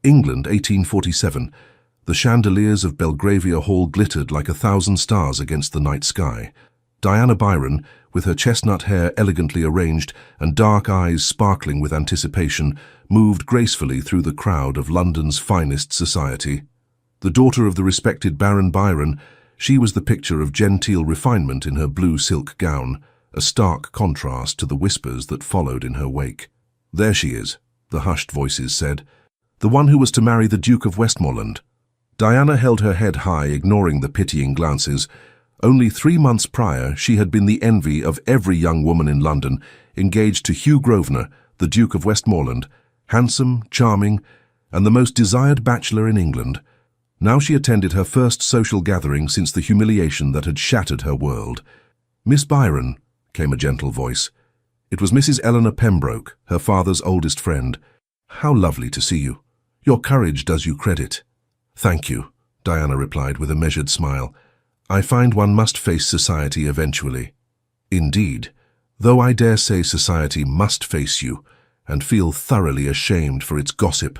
England, 1847. The chandeliers of Belgravia Hall glittered like 1,000 stars against the night sky. Diana Byron, with her chestnut hair elegantly arranged and dark eyes sparkling with anticipation, moved gracefully through the crowd of London's finest society. The daughter of the respected Baron Byron, she was the picture of genteel refinement in her blue silk gown, a stark contrast to the whispers that followed in her wake. "There she is," the hushed voices said. "The one who was to marry the Duke of Westmoreland." Diana held her head high, ignoring the pitying glances. Only 3 months prior, she had been the envy of every young woman in London, engaged to Hugh Grosvenor, the Duke of Westmoreland, handsome, charming, and the most desired bachelor in England. Now she attended her first social gathering since the humiliation that had shattered her world. "Miss Byron," came a gentle voice. It was Mrs. Eleanor Pembroke, her father's oldest friend. "How lovely to see you. Your courage does you credit." "Thank you," Diana replied with a measured smile. "I find one must face society eventually." "Indeed, though I dare say society must face you, and feel thoroughly ashamed for its gossip."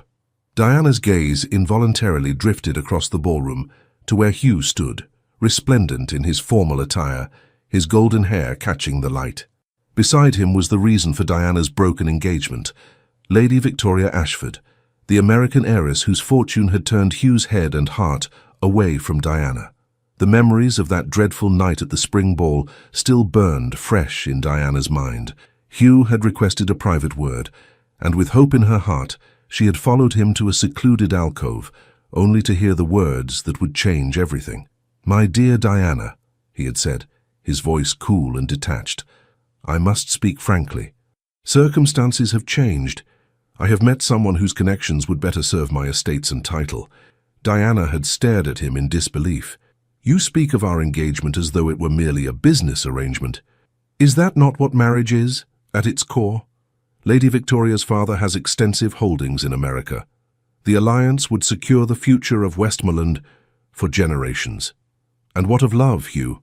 Diana's gaze involuntarily drifted across the ballroom to where Hugh stood, resplendent in his formal attire, his golden hair catching the light. Beside him was the reason for Diana's broken engagement, Lady Victoria Ashford, the American heiress whose fortune had turned Hugh's head and heart away from Diana. The memories of that dreadful night at the spring ball still burned fresh in Diana's mind. Hugh had requested a private word, and with hope in her heart, she had followed him to a secluded alcove, only to hear the words that would change everything. "My dear Diana," he had said, his voice cool and detached, "I must speak frankly. Circumstances have changed. I have met someone whose connections would better serve my estates and title." Diana had stared at him in disbelief. "You speak of our engagement as though it were merely a business arrangement. Is that not what marriage is, at its core? Lady Victoria's father has extensive holdings in America. The alliance would secure the future of Westmoreland for generations. And what of love, Hugh?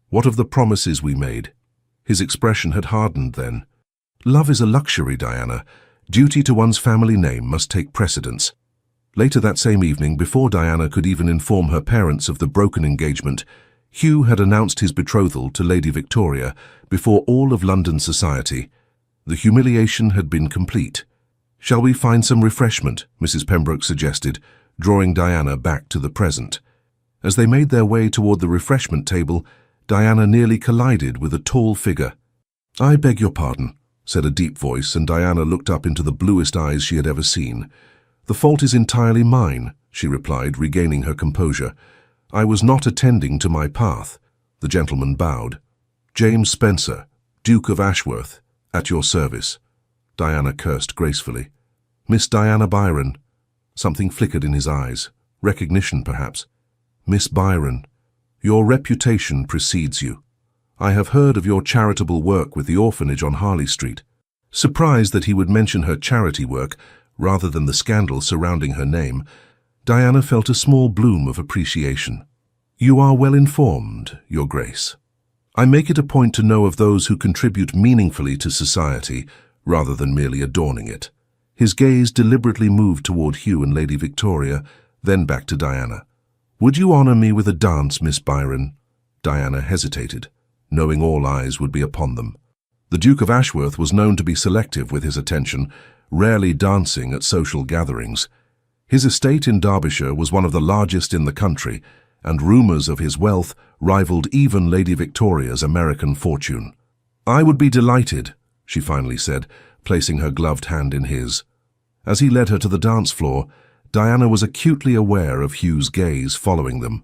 What of the promises we made?" His expression had hardened then. "Love is a luxury, Diana. Duty to one's family name must take precedence." Later that same evening, before Diana could even inform her parents of the broken engagement, Hugh had announced his betrothal to Lady Victoria before all of London society. The humiliation had been complete. "Shall we find some refreshment?" Mrs. Pembroke suggested, drawing Diana back to the present. As they made their way toward the refreshment table, Diana nearly collided with a tall figure. "I beg your pardon," said a deep voice, and Diana looked up into the bluest eyes she had ever seen. "The fault is entirely mine," she replied, regaining her composure. "I was not attending to my path." The gentleman bowed. "James Spencer, Duke of Ashworth, at your service." Diana cursed gracefully. "Miss Diana Byron." Something flickered in his eyes. Recognition, perhaps. "Miss Byron, your reputation precedes you. I have heard of your charitable work with the orphanage on Harley Street." Surprised that he would mention her charity work rather than the scandal surrounding her name, Diana felt a small bloom of appreciation. "You are well informed, Your Grace. I make it a point to know of those who contribute meaningfully to society, rather than merely adorning it." His gaze deliberately moved toward Hugh and Lady Victoria, then back to Diana. "Would you honor me with a dance, Miss Byron?" Diana hesitated, knowing all eyes would be upon them. The Duke of Ashworth was known to be selective with his attention, rarely dancing at social gatherings. His estate in Derbyshire was one of the largest in the country, and rumors of his wealth rivaled even Lady Victoria's American fortune. "I would be delighted," she finally said, placing her gloved hand in his. As he led her to the dance floor, Diana was acutely aware of Hugh's gaze following them.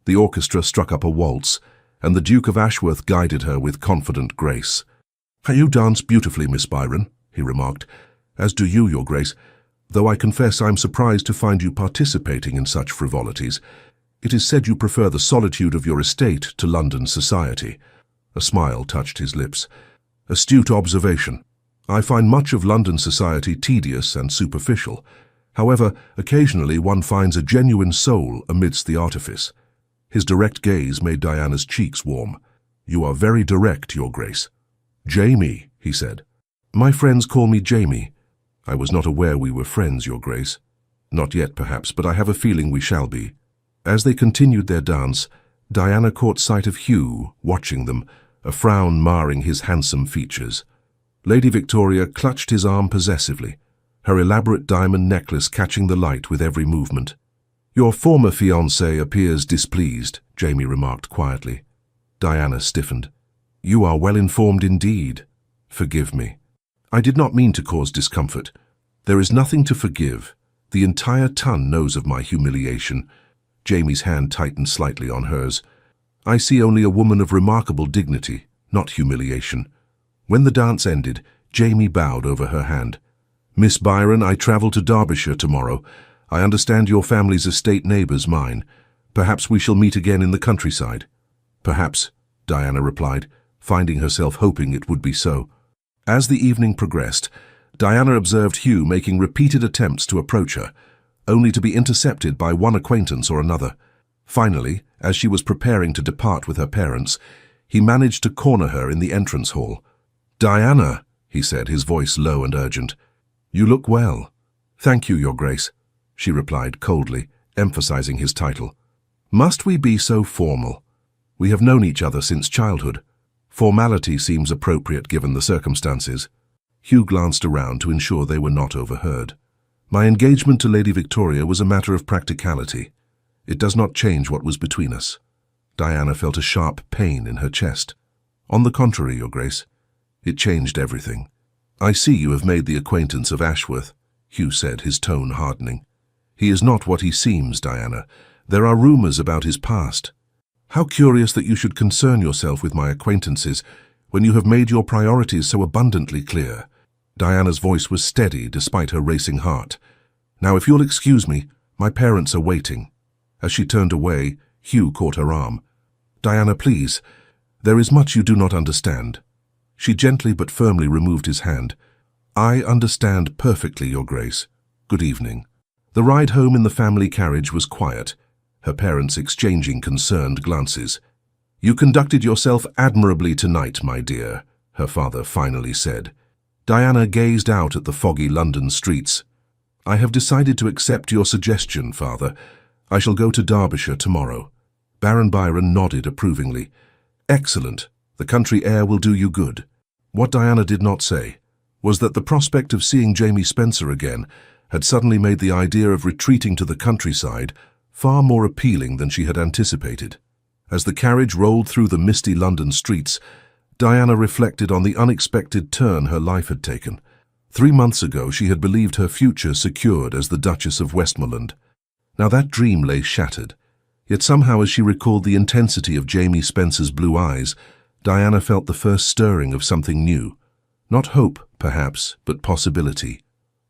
The orchestra struck up a waltz, and the Duke of Ashworth guided her with confident grace. "You dance beautifully, Miss Byron," he remarked, "as do you, Your Grace, though I confess I'm surprised to find you participating in such frivolities. It is said you prefer the solitude of your estate to London society." A smile touched his lips. "Astute observation. I find much of London society tedious and superficial. However, occasionally one finds a genuine soul amidst the artifice." His direct gaze made Diana's cheeks warm. "You are very direct, Your Grace." "Jamie," he said. "My friends call me Jamie. I was not aware we were friends, Your Grace." Not yet, perhaps, but I have a feeling we shall be. As they continued their dance, Diana caught sight of Hugh, watching them, a frown marring his handsome features. Lady Victoria clutched his arm possessively, her elaborate diamond necklace catching the light with every movement. "Your former fiancé appears displeased," Jamie remarked quietly. Diana stiffened. "You are well informed indeed. Forgive me. I did not mean to cause discomfort. There is nothing to forgive. The entire ton knows of my humiliation." Jamie's hand tightened slightly on hers. "I see only a woman of remarkable dignity, not humiliation." When the dance ended, Jamie bowed over her hand. "Miss Byron, I travel to Derbyshire tomorrow. I understand your family's estate neighbours mine. Perhaps we shall meet again in the countryside." "Perhaps," Diana replied, finding herself hoping it would be so. As the evening progressed, Diana observed Hugh making repeated attempts to approach her, only to be intercepted by one acquaintance or another. Finally, as she was preparing to depart with her parents, he managed to corner her in the entrance hall. "Diana," he said, his voice low and urgent, "you look well." "Thank you, Your Grace," she replied coldly, emphasizing his title. "Must we be so formal? We have known each other since childhood. Formality seems appropriate given the circumstances." Hugh glanced around to ensure they were not overheard. "My engagement to Lady Victoria was a matter of practicality. It does not change what was between us." Diana felt a sharp pain in her chest. "On the contrary, Your Grace, it changed everything." "I see you have made the acquaintance of Ashworth," Hugh said, his tone hardening. "He is not what he seems, Diana. There are rumors about his past. How curious that you should concern yourself with my acquaintances when you have made your priorities so abundantly clear." Diana's voice was steady despite her racing heart. "Now, if you'll excuse me, my parents are waiting." As she turned away, Hugh caught her arm. "Diana, please, there is much you do not understand." She gently but firmly removed his hand. "I understand perfectly, Your Grace. Good evening." The ride home in the family carriage was quiet, her parents exchanging concerned glances. "You conducted yourself admirably tonight, my dear," her father finally said. Diana gazed out at the foggy London streets. "I have decided to accept your suggestion, Father. I shall go to Derbyshire tomorrow." Baron Byron nodded approvingly. "Excellent. The country air will do you good." What Diana did not say was that the prospect of seeing Jamie Spencer again had suddenly made the idea of retreating to the countryside far more appealing than she had anticipated. As the carriage rolled through the misty London streets, Diana reflected on the unexpected turn her life had taken. 3 months ago, she had believed her future secured as the Duchess of Westmoreland. Now that dream lay shattered. Yet somehow, as she recalled the intensity of Jamie Spencer's blue eyes, Diana felt the first stirring of something new. Not hope, perhaps, but possibility.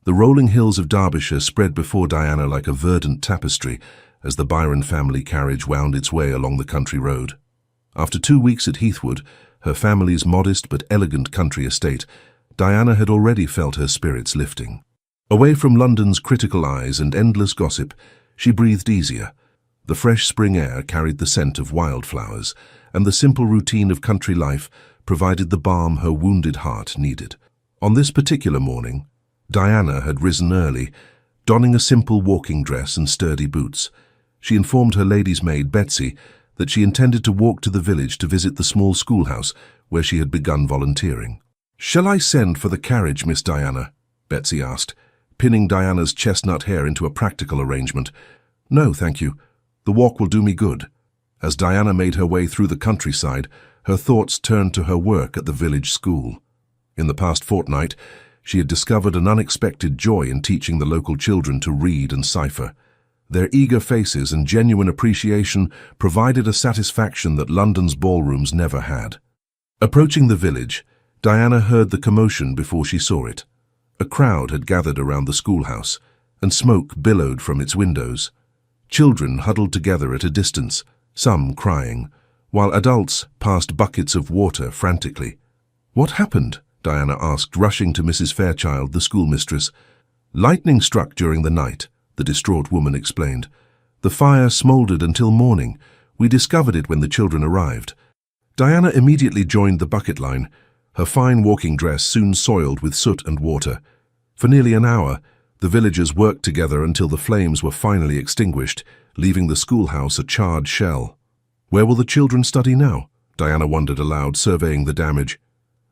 The rolling hills of Derbyshire spread before Diana like a verdant tapestry as the Byron family carriage wound its way along the country road. After 2 weeks at Heathwood, her family's modest but elegant country estate, Diana had already felt her spirits lifting. Away from London's critical eyes and endless gossip, she breathed easier. The fresh spring air carried the scent of wildflowers, and the simple routine of country life provided the balm her wounded heart needed. On this particular morning, Diana had risen early, donning a simple walking dress and sturdy boots. She informed her lady's maid, Betsy, that she intended to walk to the village to visit the small schoolhouse where she had begun volunteering. "Shall I send for the carriage, Miss Diana?" Betsy asked, pinning Diana's chestnut hair into a practical arrangement. "No, thank you. The walk will do me good." As Diana made her way through the countryside, her thoughts turned to her work at the village school. In the past fortnight, she had discovered an unexpected joy in teaching the local children to read and cipher. Their eager faces and genuine appreciation provided a satisfaction that London's ballrooms never had. Approaching the village, Diana heard the commotion before she saw it. A crowd had gathered around the schoolhouse, and smoke billowed from its windows. Children huddled together at a distance, some crying, while adults passed buckets of water frantically. "What happened?" Diana asked, rushing to Mrs. Fairchild, the schoolmistress. "Lightning struck during the night," the distraught woman explained. "The fire smoldered until morning. We discovered it when the children arrived." Diana immediately joined the bucket line, her fine walking dress soon soiled with soot and water. For nearly an hour, The villagers worked together until the flames were finally extinguished, leaving the schoolhouse a charred shell. "Where will the children study now?" Diana wondered aloud, surveying the damage.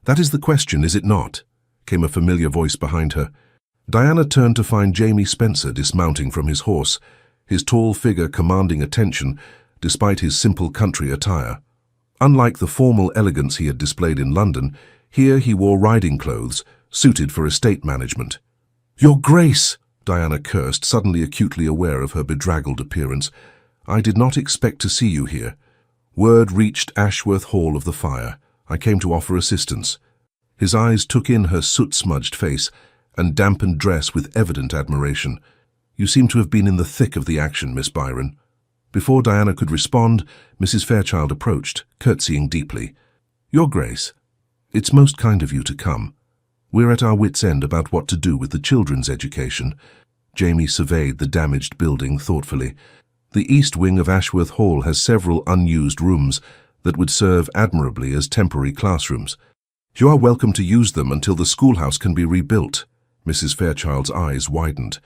"That is the question, is it not?" came a familiar voice behind her. Diana turned to find Jamie Spencer dismounting from his horse, his tall figure commanding attention despite his simple country attire. Unlike the formal elegance he had displayed in London, here he wore riding clothes, suited for estate management. "Your Grace!" Diana cursed, suddenly acutely aware of her bedraggled appearance. "I did not expect to see you here. Word reached Ashworth Hall of the fire. I came to offer assistance." His eyes took in her soot-smudged face and dampened dress with evident admiration. "You seem to have been in the thick of the action, Miss Byron." Before Diana could respond, Mrs. Fairchild approached, curtsying deeply. "Your Grace, it's most kind of you to come. We're at our wits' end about what to do with the children's education." Jamie surveyed the damaged building thoughtfully. "The east wing of Ashworth Hall has several unused rooms that would serve admirably as temporary classrooms. You are welcome to use them until the schoolhouse can be rebuilt." Mrs. Fairchild's eyes widened.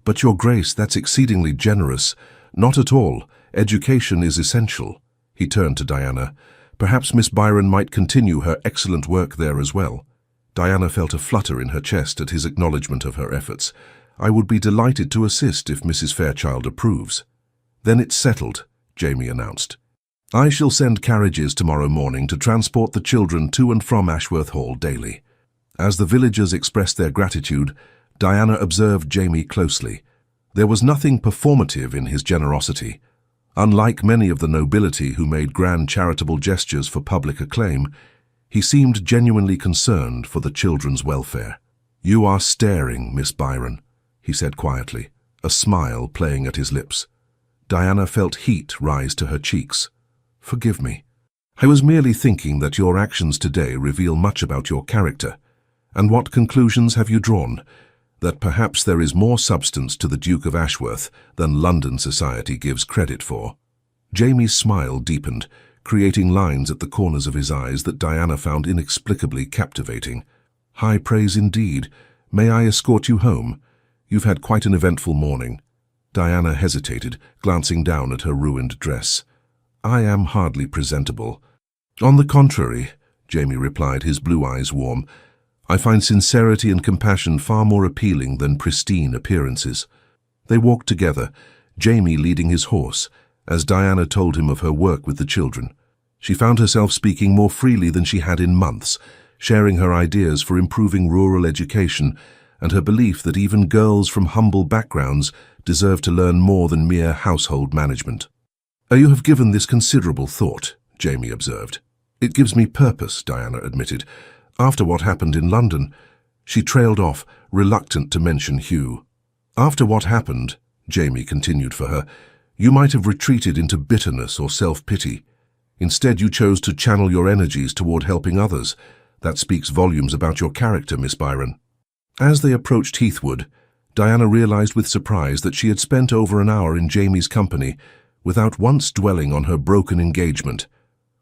"But Your Grace, that's exceedingly generous." "Not at all. Education is essential." He turned to Diana. "Perhaps Miss Byron might continue her excellent work there as well." Diana felt a flutter in her chest at his acknowledgement of her efforts. "I would be delighted to assist if Mrs. Fairchild approves." "Then it's settled," Jamie announced. "I shall send carriages tomorrow morning to transport the children to and from Ashworth Hall daily." As the villagers expressed their gratitude, Diana observed Jamie closely. There was nothing performative in his generosity. Unlike many of the nobility who made grand charitable gestures for public acclaim, he seemed genuinely concerned for the children's welfare. "You are staring, Miss Byron," he said quietly, a smile playing at his lips. Diana felt heat rise to her cheeks. "Forgive me. I was merely thinking that your actions today reveal much about your character. And what conclusions have you drawn? That perhaps there is more substance to the Duke of Ashworth than London society gives credit for." Jamie's smile deepened, creating lines at the corners of his eyes that Diana found inexplicably captivating. "High praise indeed. May I escort you home? You've had quite an eventful morning." Diana hesitated, glancing down at her ruined dress. "I am hardly presentable." "On the contrary," Jamie replied, his blue eyes warm, "I find sincerity and compassion far more appealing than pristine appearances." They walked together, Jamie leading his horse, as Diana told him of her work with the children. She found herself speaking more freely than she had in months, sharing her ideas for improving rural education and her belief that even girls from humble backgrounds deserve to learn more than mere household management. "You have given this considerable thought," Jamie observed. "It gives me purpose," Diana admitted. "After what happened in London," she trailed off, reluctant to mention Hugh. "After what happened," Jamie continued for her, "you might have retreated into bitterness or self-pity. Instead, you chose to channel your energies toward helping others. That speaks volumes about your character, Miss Byron." As they approached Heathwood, Diana realized with surprise that she had spent over an hour in Jamie's company without once dwelling on her broken engagement.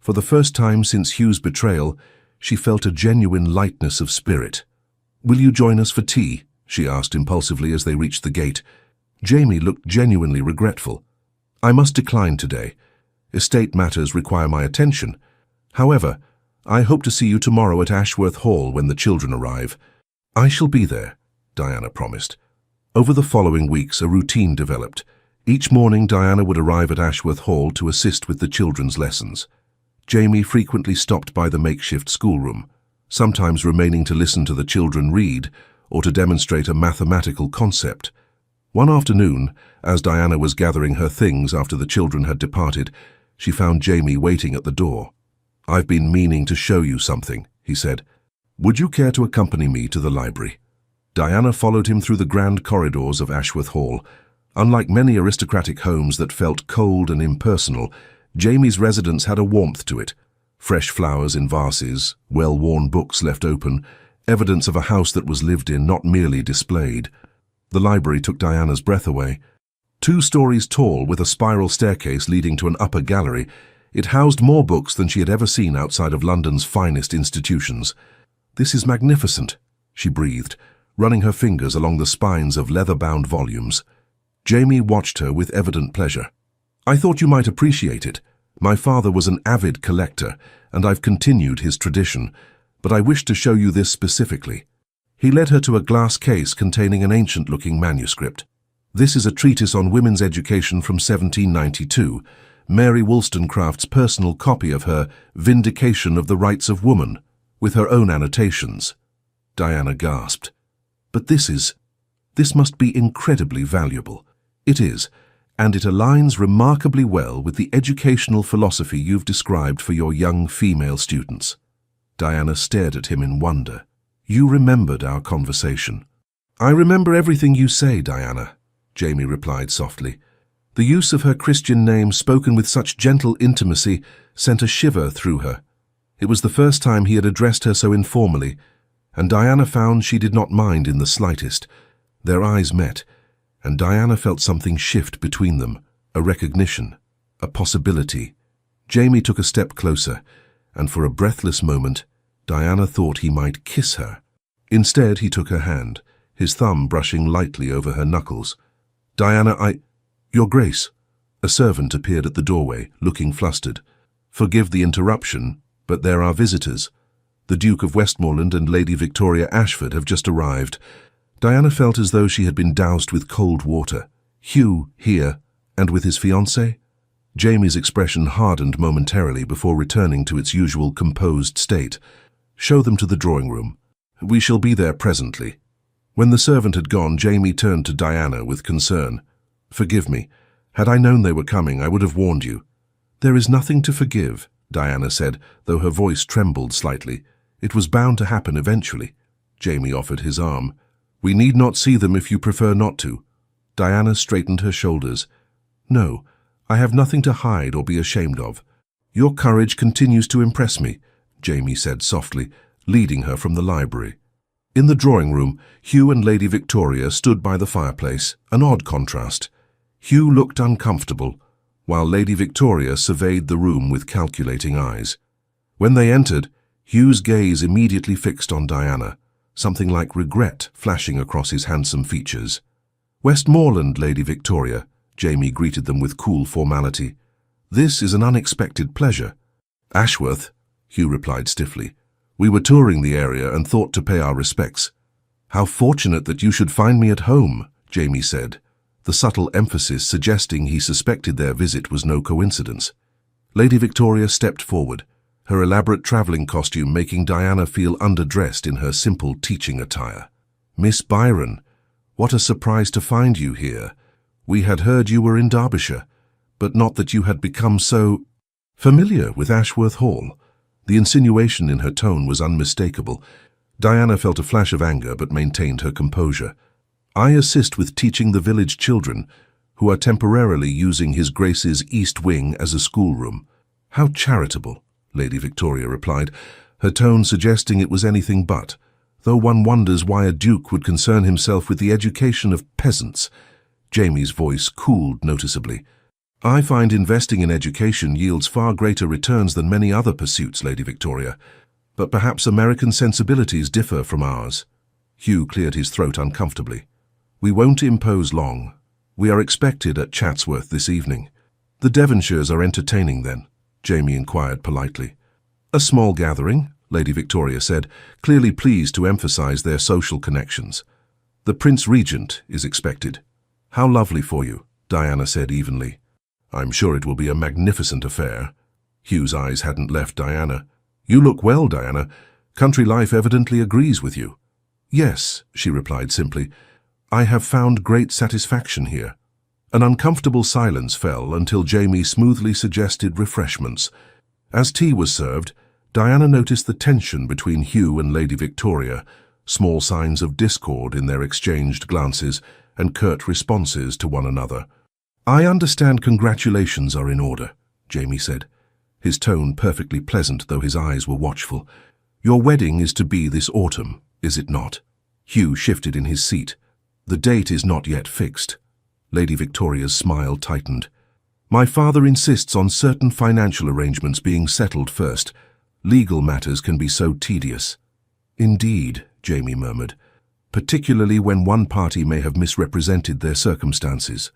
For the first time since Hugh's betrayal, she felt a genuine lightness of spirit. "Will you join us for tea?" she asked impulsively as they reached the gate. Jamie looked genuinely regretful. "I must decline today. Estate matters require my attention. However, I hope to see you tomorrow at Ashworth Hall when the children arrive." "I shall be there," Diana promised. Over the following weeks, a routine developed. Each morning, Diana would arrive at Ashworth Hall to assist with the children's lessons. Jamie frequently stopped by the makeshift schoolroom, sometimes remaining to listen to the children read or to demonstrate a mathematical concept. One afternoon, as Diana was gathering her things after the children had departed, she found Jamie waiting at the door. "I've been meaning to show you something," he said. "Would you care to accompany me to the library?" Diana followed him through the grand corridors of Ashworth Hall. Unlike many aristocratic homes that felt cold and impersonal, Jamie's residence had a warmth to it. Fresh flowers in vases, well-worn books left open, evidence of a house that was lived in, not merely displayed. The library took Diana's breath away. 2 stories tall, with a spiral staircase leading to an upper gallery, it housed more books than she had ever seen outside of London's finest institutions. "This is magnificent," she breathed, running her fingers along the spines of leather-bound volumes. Jamie watched her with evident pleasure. "I thought you might appreciate it. My father was an avid collector, and I've continued his tradition, but I wish to show you this specifically." He led her to a glass case containing an ancient-looking manuscript. "This is a treatise on women's education from 1792, Mary Wollstonecraft's personal copy of her Vindication of the Rights of Woman, with her own annotations." Diana gasped. "But this must be incredibly valuable." "It is, and it aligns remarkably well with the educational philosophy you've described for your young female students." Diana stared at him in wonder. "You remembered our conversation." "I remember everything you say, Diana," Jamie replied softly. The use of her Christian name, spoken with such gentle intimacy, sent a shiver through her. It was the first time he had addressed her so informally, and Diana found she did not mind in the slightest. Their eyes met, and Diana felt something shift between them, a recognition, a possibility. Jamie took a step closer, and for a breathless moment, Diana thought he might kiss her. Instead, he took her hand, his thumb brushing lightly over her knuckles. "Diana, Your Grace." A servant appeared at the doorway, looking flustered. "Forgive the interruption, but there are visitors. The Duke of Westmoreland and Lady Victoria Ashford have just arrived." Diana felt as though she had been doused with cold water. Hugh here, and with his fiancée? Jamie's expression hardened momentarily before returning to its usual composed state. "Show them to the drawing room. We shall be there presently." When the servant had gone, Jamie turned to Diana with concern. "Forgive me. Had I known they were coming, I would have warned you." "There is nothing to forgive," Diana said, though her voice trembled slightly. "It was bound to happen eventually." Jamie offered his arm. "We need not see them if you prefer not to." Diana straightened her shoulders. "No, I have nothing to hide or be ashamed of." "Your courage continues to impress me," Jamie said softly, leading her from the library. In the drawing room, Hugh and Lady Victoria stood by the fireplace, an odd contrast. Hugh looked uncomfortable, while Lady Victoria surveyed the room with calculating eyes. When they entered, Hugh's gaze immediately fixed on Diana, something like regret flashing across his handsome features. "Westmoreland, Lady Victoria," Jamie greeted them with cool formality. "This is an unexpected pleasure." "Ashworth," Hugh replied stiffly. "We were touring the area and thought to pay our respects." "How fortunate that you should find me at home," Jamie said, the subtle emphasis suggesting he suspected their visit was no coincidence. Lady Victoria stepped forward, her elaborate travelling costume making Diana feel underdressed in her simple teaching attire. "Miss Byron, what a surprise to find you here. We had heard you were in Derbyshire, but not that you had become so familiar with Ashworth Hall." The insinuation in her tone was unmistakable. Diana felt a flash of anger but maintained her composure. "I assist with teaching the village children, who are temporarily using His Grace's East Wing as a schoolroom." "How charitable," Lady Victoria replied, her tone suggesting it was anything but, though one wonders why a duke would concern himself with the education of peasants. Jamie's voice cooled noticeably. "I find investing in education yields far greater returns than many other pursuits, Lady Victoria, but perhaps American sensibilities differ from ours." Hugh cleared his throat uncomfortably. "We won't impose long. We are expected at Chatsworth this evening." "The Devonshires are entertaining then?" Jamie inquired politely. "A small gathering," Lady Victoria said, clearly pleased to emphasize their social connections. "The Prince Regent is expected." "How lovely for you," Diana said evenly. "I'm sure it will be a magnificent affair." Hugh's eyes hadn't left Diana. "You look well, Diana. Country life evidently agrees with you." "Yes," she replied simply. "I have found great satisfaction here." An uncomfortable silence fell until Jamie smoothly suggested refreshments. As tea was served, Diana noticed the tension between Hugh and Lady Victoria, small signs of discord in their exchanged glances and curt responses to one another. "I understand congratulations are in order," Jamie said, his tone perfectly pleasant though his eyes were watchful. "Your wedding is to be this autumn, is it not?" Hugh shifted in his seat. "The date is not yet fixed." Lady Victoria's smile tightened. "My father insists on certain financial arrangements being settled first. Legal matters can be so tedious." "Indeed," Jamie murmured. particularly when one party may have misrepresented their circumstances.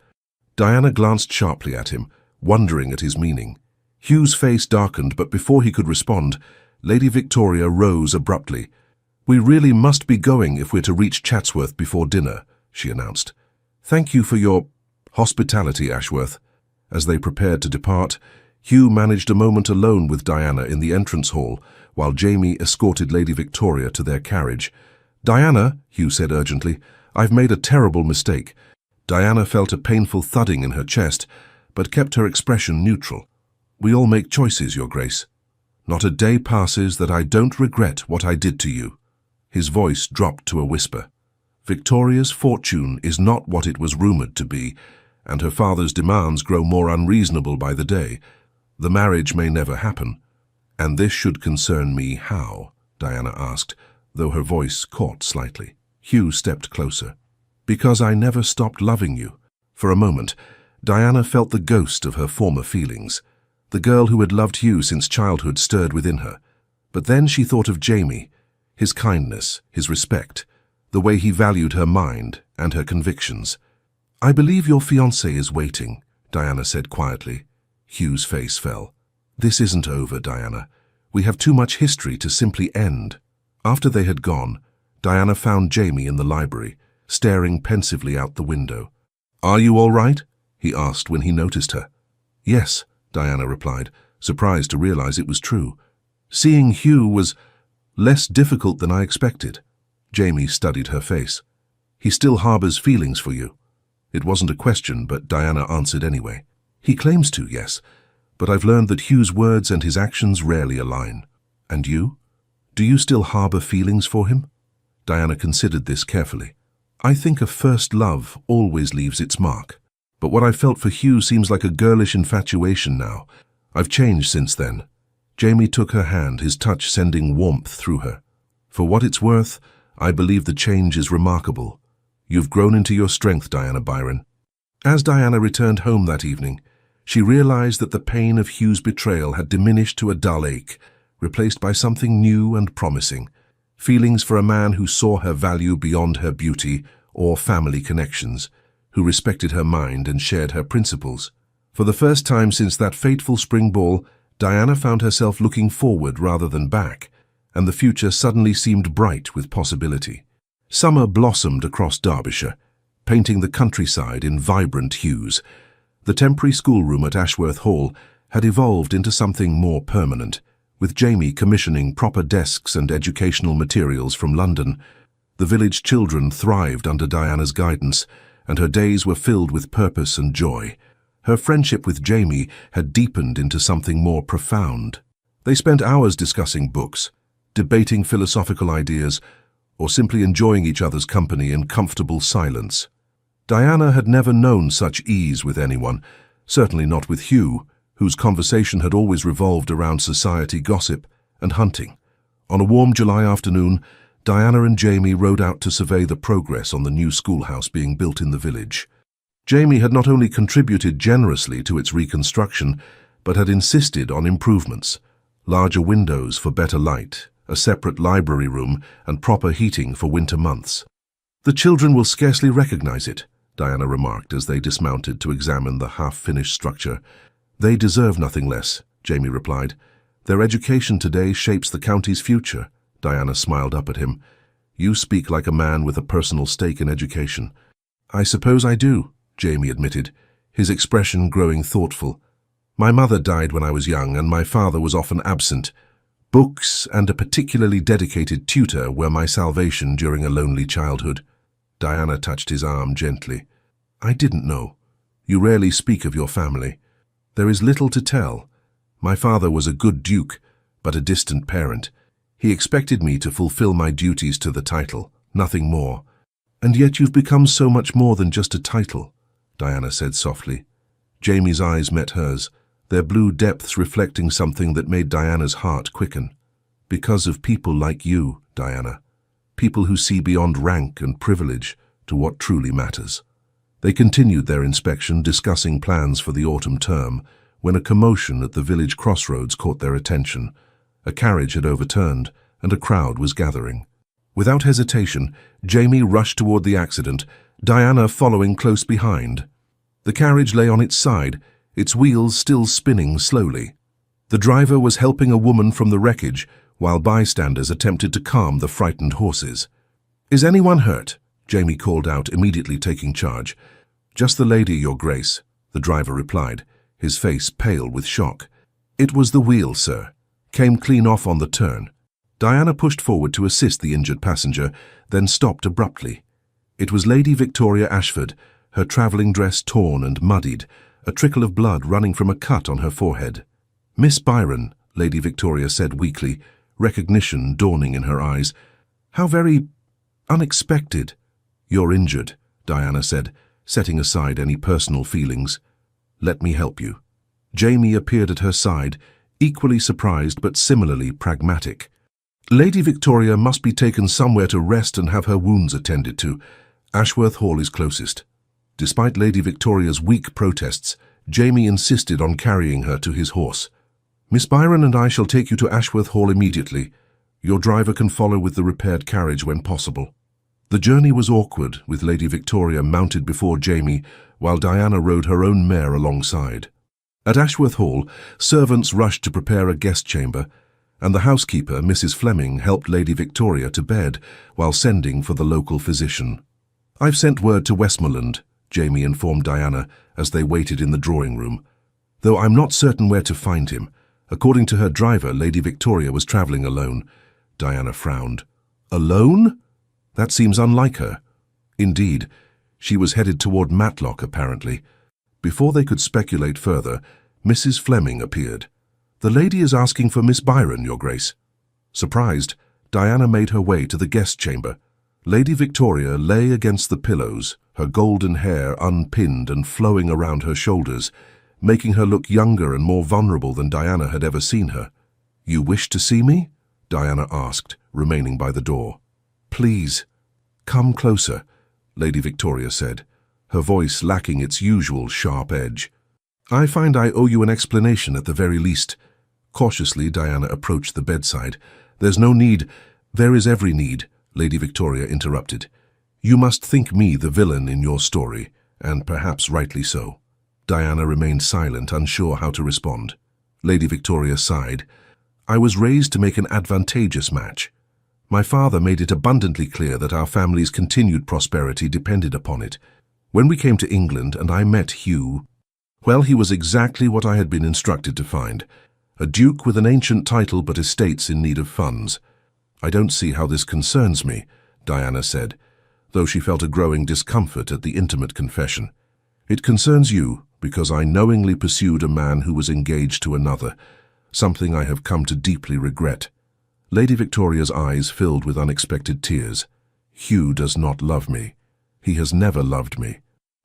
Diana glanced sharply at him, wondering at his meaning. Hugh's face darkened, but before he could respond, Lady Victoria rose abruptly. "We really must be going if we're to reach Chatsworth before dinner," she announced. "Thank you for your hospitality, Ashworth." As they prepared to depart, Hugh managed a moment alone with Diana in the entrance hall, while Jamie escorted Lady Victoria to their carriage. "Diana," Hugh said urgently, "I've made a terrible mistake." Diana felt a painful thudding in her chest, but kept her expression neutral. "We all make choices, Your Grace. Not a day passes that I don't regret what I did to you." His voice dropped to a whisper. "Victoria's fortune is not what it was rumored to be, and her father's demands grow more unreasonable by the day. The marriage may never happen. And this should concern me how?" Diana asked, though her voice caught slightly. Hugh stepped closer. "Because I never stopped loving you." For a moment, Diana felt the ghost of her former feelings. The girl who had loved Hugh since childhood stirred within her. But then she thought of Jamie, his kindness, his respect, the way he valued her mind and her convictions. "I believe your fiancé is waiting," Diana said quietly. Hugh's face fell. "This isn't over, Diana. We have too much history to simply end." After they had gone, Diana found Jamie in the library, staring pensively out the window. "Are you all right?" he asked when he noticed her. "Yes," Diana replied, surprised to realize it was true. "Seeing Hugh was less difficult than I expected." Jamie studied her face. "He still harbors feelings for you." It wasn't a question, but Diana answered anyway. "He claims to, yes, but I've learned that Hugh's words and his actions rarely align. And you? Do you still harbor feelings for him?" Diana considered this carefully. "I think a first love always leaves its mark. But what I've felt for Hugh seems like a girlish infatuation now. I've changed since then." Jamie took her hand, his touch sending warmth through her. "For what it's worth, I believe the change is remarkable. You've grown into your strength, Diana Byron." As Diana returned home that evening, she realized that the pain of Hugh's betrayal had diminished to a dull ache, replaced by something new and promising. Feelings for a man who saw her value beyond her beauty or family connections, who respected her mind and shared her principles. For the first time since that fateful spring ball, Diana found herself looking forward rather than back, and the future suddenly seemed bright with possibility. Summer blossomed across Derbyshire, painting the countryside in vibrant hues. The temporary schoolroom at Ashworth Hall had evolved into something more permanent, with Jamie commissioning proper desks and educational materials from London. The village children thrived under Diana's guidance, and her days were filled with purpose and joy. Her friendship with Jamie had deepened into something more profound. They spent hours discussing books, debating philosophical ideas, or simply enjoying each other's company in comfortable silence. Diana had never known such ease with anyone, certainly not with Hugh, whose conversation had always revolved around society gossip and hunting. On a warm July afternoon, Diana and Jamie rode out to survey the progress on the new schoolhouse being built in the village. Jamie had not only contributed generously to its reconstruction, but had insisted on improvements: larger windows for better light, a separate library room, and proper heating for winter months. "The children will scarcely recognize it," Diana remarked as they dismounted to examine the half-finished structure. "They deserve nothing less," Jamie replied. "Their education today shapes the county's future." Diana smiled up at him. "You speak like a man with a personal stake in education." "I suppose I do," Jamie admitted, his expression growing thoughtful. "My mother died when I was young, and my father was often absent. Books and a particularly dedicated tutor were my salvation during a lonely childhood." Diana touched his arm gently. "I didn't know. You rarely speak of your family. There is little to tell. My father was a good duke, but a distant parent. He expected me to fulfill my duties to the title, nothing more. And yet you've become so much more than just a title," Diana said softly. Jamie's eyes met hers, their blue depths reflecting something that made Diana's heart quicken. "Because of people like you, Diana. People who see beyond rank and privilege to what truly matters." They continued their inspection, discussing plans for the autumn term, when a commotion at the village crossroads caught their attention. A carriage had overturned, and a crowd was gathering. Without hesitation, Jamie rushed toward the accident, Diana following close behind. The carriage lay on its side, its wheels still spinning slowly. The driver was helping a woman from the wreckage, while bystanders attempted to calm the frightened horses. "Is anyone hurt?" Jamie called out, immediately taking charge. "Just the lady, Your Grace," the driver replied, his face pale with shock. "It was the wheel, sir. Came clean off on the turn." Diana pushed forward to assist the injured passenger, then stopped abruptly. It was Lady Victoria Ashford, her travelling dress torn and muddied, a trickle of blood running from a cut on her forehead. "Miss Byron," Lady Victoria said weakly, recognition dawning in her eyes. "How very unexpected." "You're injured," Diana said, setting aside any personal feelings. "Let me help you." Jamie appeared at her side, equally surprised but similarly pragmatic. "Lady Victoria must be taken somewhere to rest and have her wounds attended to. Ashworth Hall is closest." Despite Lady Victoria's weak protests, Jamie insisted on carrying her to his horse. "Miss Byron and I shall take you to Ashworth Hall immediately. Your driver can follow with the repaired carriage when possible." The journey was awkward, with Lady Victoria mounted before Jamie, while Diana rode her own mare alongside. At Ashworth Hall, servants rushed to prepare a guest chamber, and the housekeeper, Mrs. Fleming, helped Lady Victoria to bed while sending for the local physician. "I've sent word to Westmoreland," Jamie informed Diana as they waited in the drawing room, "though I'm not certain where to find him. According to her driver, Lady Victoria was travelling alone." Diana frowned. "Alone? That seems unlike her." Indeed, she was headed toward Matlock, apparently. Before they could speculate further, Mrs. Fleming appeared. "The lady is asking for Miss Byron, Your Grace." Surprised, Diana made her way to the guest chamber. Lady Victoria lay against the pillows, her golden hair unpinned and flowing around her shoulders, making her look younger and more vulnerable than Diana had ever seen her. "You wish to see me?" Diana asked, remaining by the door. "Please, come closer," Lady Victoria said, her voice lacking its usual sharp edge. "I find I owe you an explanation at the very least." Cautiously, Diana approached the bedside. "There's no need." "There is every need," Lady Victoria interrupted. "You must think me the villain in your story, and perhaps rightly so." Diana remained silent, unsure how to respond. Lady Victoria sighed. "I was raised to make an advantageous match. My father made it abundantly clear that our family's continued prosperity depended upon it. When we came to England and I met Hugh, well, he was exactly what I had been instructed to find. A duke with an ancient title but estates in need of funds. I don't see how this concerns me," Diana said, though she felt a growing discomfort at the intimate confession. "It concerns you because I knowingly pursued a man who was engaged to another, something I have come to deeply regret." Lady Victoria's eyes filled with unexpected tears. "Hugh does not love me. He has never loved me.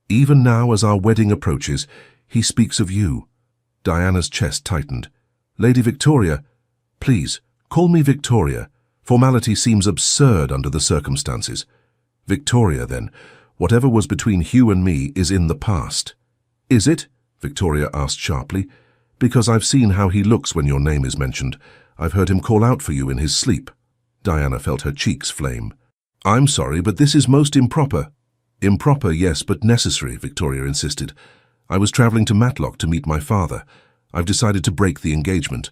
Even now, as our wedding approaches, he speaks of you." Diana's chest tightened. "Lady Victoria, please, call me Victoria. Formality seems absurd under the circumstances." "Victoria, then. Whatever was between Hugh and me is in the past." "Is it?" Victoria asked sharply. "Because I've seen how he looks when your name is mentioned. I've heard him call out for you in his sleep." Diana felt her cheeks flame. "I'm sorry, but this is most improper." "Improper, yes, but necessary," Victoria insisted. "I was travelling to Matlock to meet my father. I've decided to break the engagement."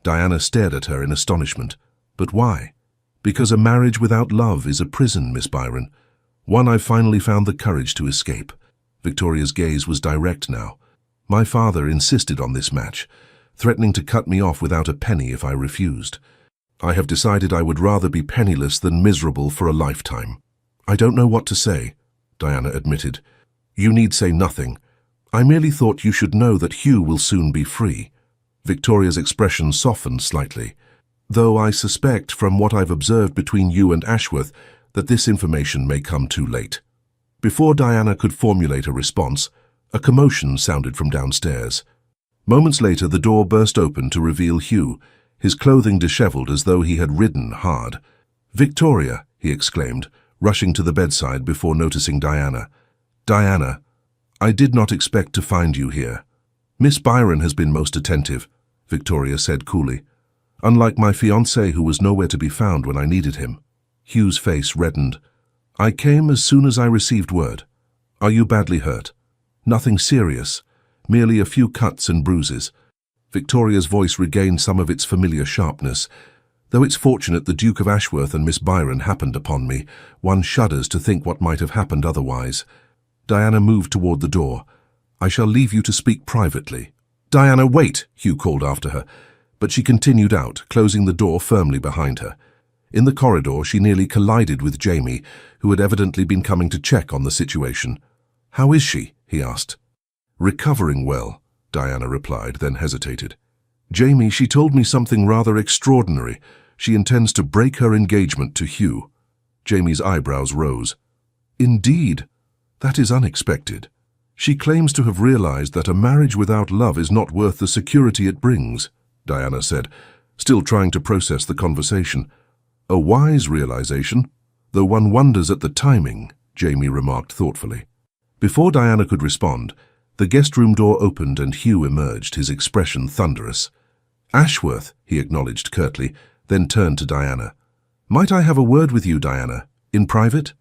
Diana stared at her in astonishment. "But why?" "Because a marriage without love is a prison, Miss Byron. One I've finally found the courage to escape." Victoria's gaze was direct now. "My father insisted on this match, threatening to cut me off without a penny if I refused. I have decided I would rather be penniless than miserable for a lifetime." "I don't know what to say," Diana admitted. "You need say nothing. I merely thought you should know that Hugh will soon be free." Victoria's expression softened slightly. "Though I suspect, from what I've observed between you and Ashworth, that this information may come too late." Before Diana could formulate a response, a commotion sounded from downstairs. Moments later, the door burst open to reveal Hugh, his clothing disheveled as though he had ridden hard. "Victoria," he exclaimed, rushing to the bedside before noticing Diana. "Diana, I did not expect to find you here." "Miss Byron has been most attentive," Victoria said coolly. "Unlike my fiancé, who was nowhere to be found when I needed him." Hugh's face reddened. I came as soon as I received word. Are you badly hurt? Nothing serious, merely a few cuts and bruises. Victoria's voice regained some of its familiar sharpness. Though it's fortunate the Duke of Ashworth and Miss Byron happened upon me, one shudders to think what might have happened otherwise. Diana moved toward the door. I shall leave you to speak privately. Diana, wait, Hugh called after her, but she continued out, closing the door firmly behind her. In the corridor, she nearly collided with Jamie, who had evidently been coming to check on the situation. How is she? He asked. Recovering well, Diana replied, then hesitated. Jamie, she told me something rather extraordinary. She intends to break her engagement to Hugh. Jamie's eyebrows rose. Indeed, that is unexpected. She claims to have realized that a marriage without love is not worth the security it brings, Diana said, still trying to process the conversation. A wise realization, though one wonders at the timing, Jamie remarked thoughtfully. Before Diana could respond, the guest room door opened and Hugh emerged, his expression thunderous. Ashworth, he acknowledged curtly, then turned to Diana. Might I have a word with you, Diana, in private?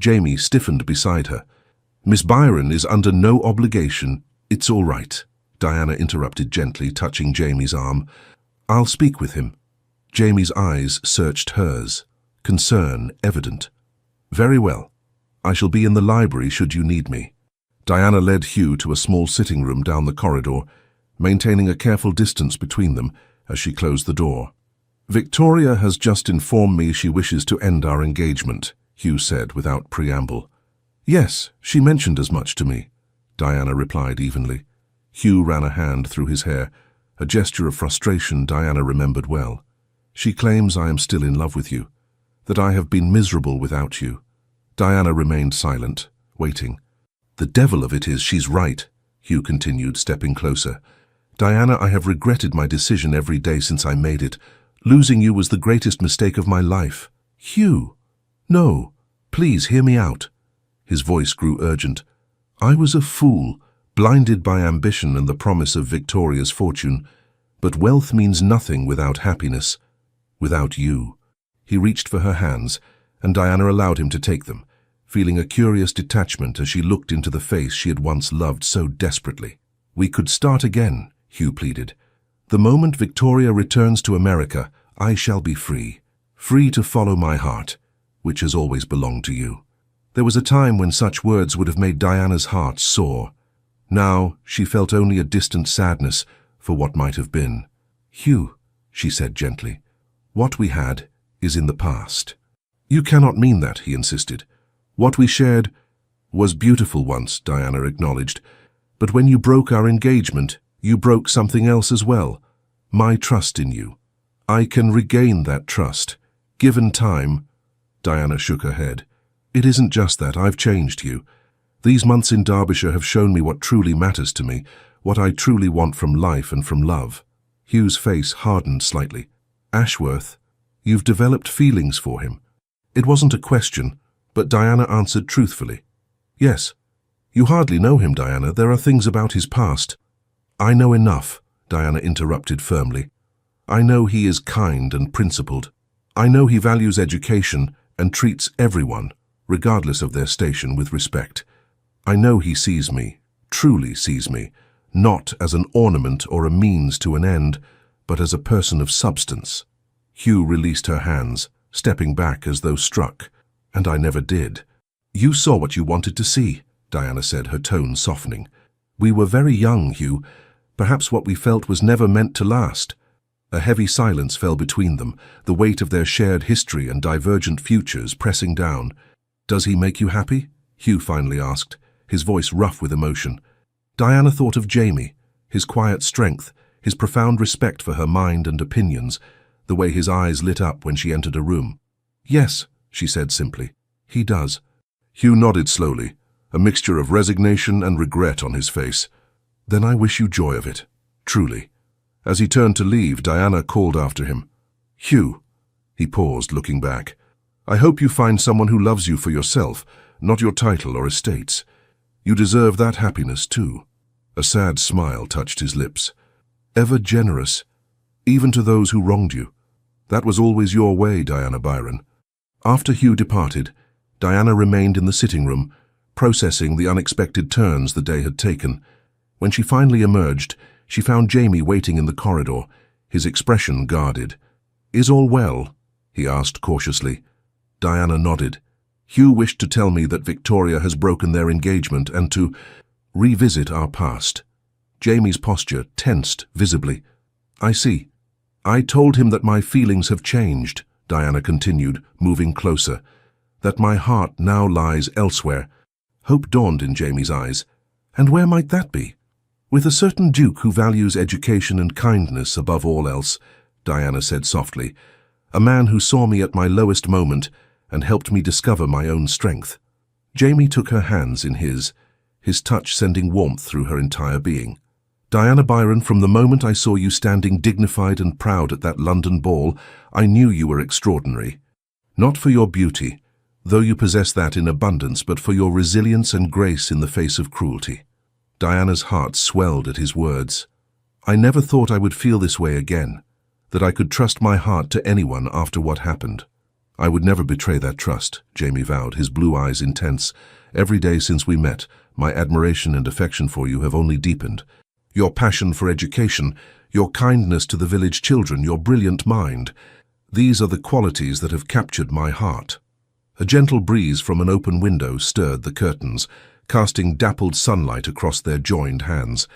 Jamie stiffened beside her. Miss Byron is under no obligation. It's all right, Diana interrupted gently, touching Jamie's arm. I'll speak with him. Jamie's eyes searched hers, concern evident. Very well. I shall be in the library should you need me. Diana led Hugh to a small sitting room down the corridor, maintaining a careful distance between them as she closed the door. Victoria has just informed me she wishes to end our engagement, Hugh said without preamble. Yes, she mentioned as much to me, Diana replied evenly. Hugh ran a hand through his hair, a gesture of frustration Diana remembered well. She claims I am still in love with you, that I have been miserable without you. Diana remained silent, waiting. The devil of it is she's right, Hugh continued, stepping closer. Diana, I have regretted my decision every day since I made it. Losing you was the greatest mistake of my life. Hugh! No, please hear me out. His voice grew urgent. I was a fool, blinded by ambition and the promise of Victoria's fortune. But wealth means nothing without happiness, without you. He reached for her hands, and Diana allowed him to take them, feeling a curious detachment as she looked into the face she had once loved so desperately. We could start again, Hugh pleaded. The moment Victoria returns to America, I shall be free. Free to follow my heart, which has always belonged to you. There was a time when such words would have made Diana's heart soar. Now she felt only a distant sadness for what might have been. Hugh, she said gently, what we had is in the past. You cannot mean that, he insisted. What we shared was beautiful once, Diana acknowledged. But when you broke our engagement, you broke something else as well. My trust in you. I can regain that trust. Given time. Diana shook her head. It isn't just that. I've changed, Hugh. These months in Derbyshire have shown me what truly matters to me, what I truly want from life and from love. Hugh's face hardened slightly. Ashworth, you've developed feelings for him. It wasn't a question, but Diana answered truthfully. Yes. You hardly know him, Diana. There are things about his past. I know enough, Diana interrupted firmly. I know he is kind and principled. I know he values education and treats everyone, regardless of their station, with respect. I know he sees me, truly sees me, not as an ornament or a means to an end, but as a person of substance. Hugh released her hands, stepping back as though struck, and I never did. You saw what you wanted to see, Diana said, her tone softening. We were very young, Hugh. Perhaps what we felt was never meant to last. A heavy silence fell between them, the weight of their shared history and divergent futures pressing down. Does he make you happy? Hugh finally asked, his voice rough with emotion. Diana thought of Jamie, his quiet strength, his profound respect for her mind and opinions, the way his eyes lit up when she entered a room. Yes, she said simply. He does. Hugh nodded slowly, a mixture of resignation and regret on his face. Then I wish you joy of it, truly. As he turned to leave, Diana called after him. Hugh. He paused, looking back. I hope you find someone who loves you for yourself, not your title or estates. You deserve that happiness too. A sad smile touched his lips. Ever generous, even to those who wronged you. That was always your way, Diana Byron. After Hugh departed, Diana remained in the sitting room, processing the unexpected turns the day had taken. When she finally emerged, she found Jamie waiting in the corridor, his expression guarded. "Is all well?" he asked cautiously. Diana nodded. "Hugh wished to tell me that Victoria has broken their engagement and to revisit our past." Jamie's posture tensed visibly. "I see. I told him that my feelings have changed," Diana continued, moving closer, "that my heart now lies elsewhere." Hope dawned in Jamie's eyes. "And where might that be?" "With a certain duke who values education and kindness above all else," Diana said softly. "A man who saw me at my lowest moment and helped me discover my own strength." Jamie took her hands in his touch sending warmth through her entire being. "Diana Byron, from the moment I saw you standing dignified and proud at that London ball, I knew you were extraordinary. Not for your beauty, though you possess that in abundance, but for your resilience and grace in the face of cruelty." Diana's heart swelled at his words. "I never thought I would feel this way again, that I could trust my heart to anyone after what happened." "I would never betray that trust," Jamie vowed, his blue eyes intense. "Every day since we met, my admiration and affection for you have only deepened. Your passion for education, your kindness to the village children, your brilliant mind, these are the qualities that have captured my heart." A gentle breeze from an open window stirred the curtains, casting dappled sunlight across their joined hands.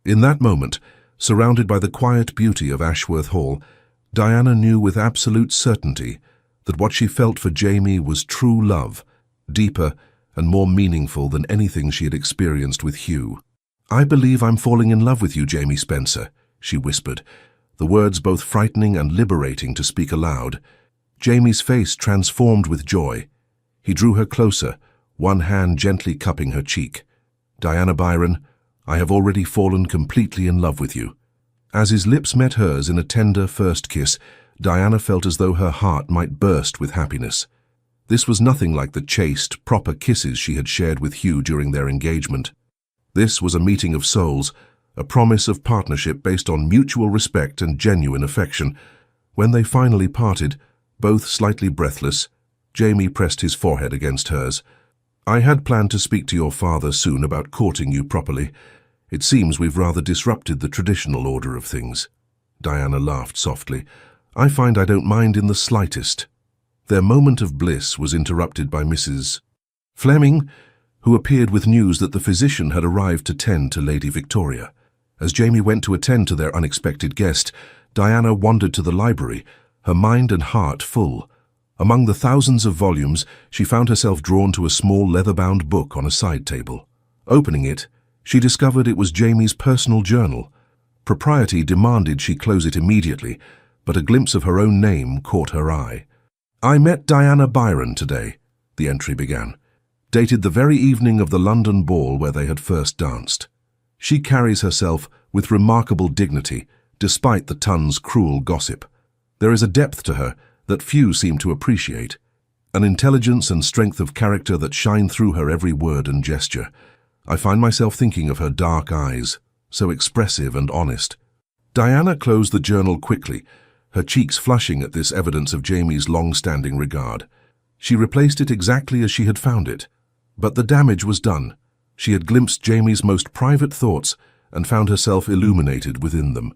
In that moment, surrounded by the quiet beauty of Ashworth Hall, Diana knew with absolute certainty that what she felt for Jamie was true love, deeper and more meaningful than anything she had experienced with Hugh. "I believe I'm falling in love with you, Jamie Spencer," she whispered, the words both frightening and liberating to speak aloud. Jamie's face transformed with joy. He drew her closer, one hand gently cupping her cheek. "Diana Byron, I have already fallen completely in love with you." As his lips met hers in a tender first kiss, Diana felt as though her heart might burst with happiness. This was nothing like the chaste, proper kisses she had shared with Hugh during their engagement. This was a meeting of souls, a promise of partnership based on mutual respect and genuine affection. When they finally parted, both slightly breathless, Jamie pressed his forehead against hers. "I had planned to speak to your father soon about courting you properly. It seems we've rather disrupted the traditional order of things." Diana laughed softly. "I find I don't mind in the slightest." Their moment of bliss was interrupted by Mrs. Fleming, who appeared with news that the physician had arrived to tend to Lady Victoria. As Jamie went to attend to their unexpected guest, Diana wandered to the library, her mind and heart full. Among the thousands of volumes, she found herself drawn to a small leather-bound book on a side table. Opening it, she discovered it was Jamie's personal journal. Propriety demanded she close it immediately, but a glimpse of her own name caught her eye. "I met Diana Byron today," the entry began, dated the very evening of the London ball where they had first danced. "She carries herself with remarkable dignity, despite the ton's cruel gossip. There is a depth to her that few seem to appreciate, an intelligence and strength of character that shine through her every word and gesture. I find myself thinking of her dark eyes, so expressive and honest." Diana closed the journal quickly, her cheeks flushing at this evidence of Jamie's long-standing regard. She replaced it exactly as she had found it. But the damage was done. She had glimpsed Jamie's most private thoughts and found herself illuminated within them.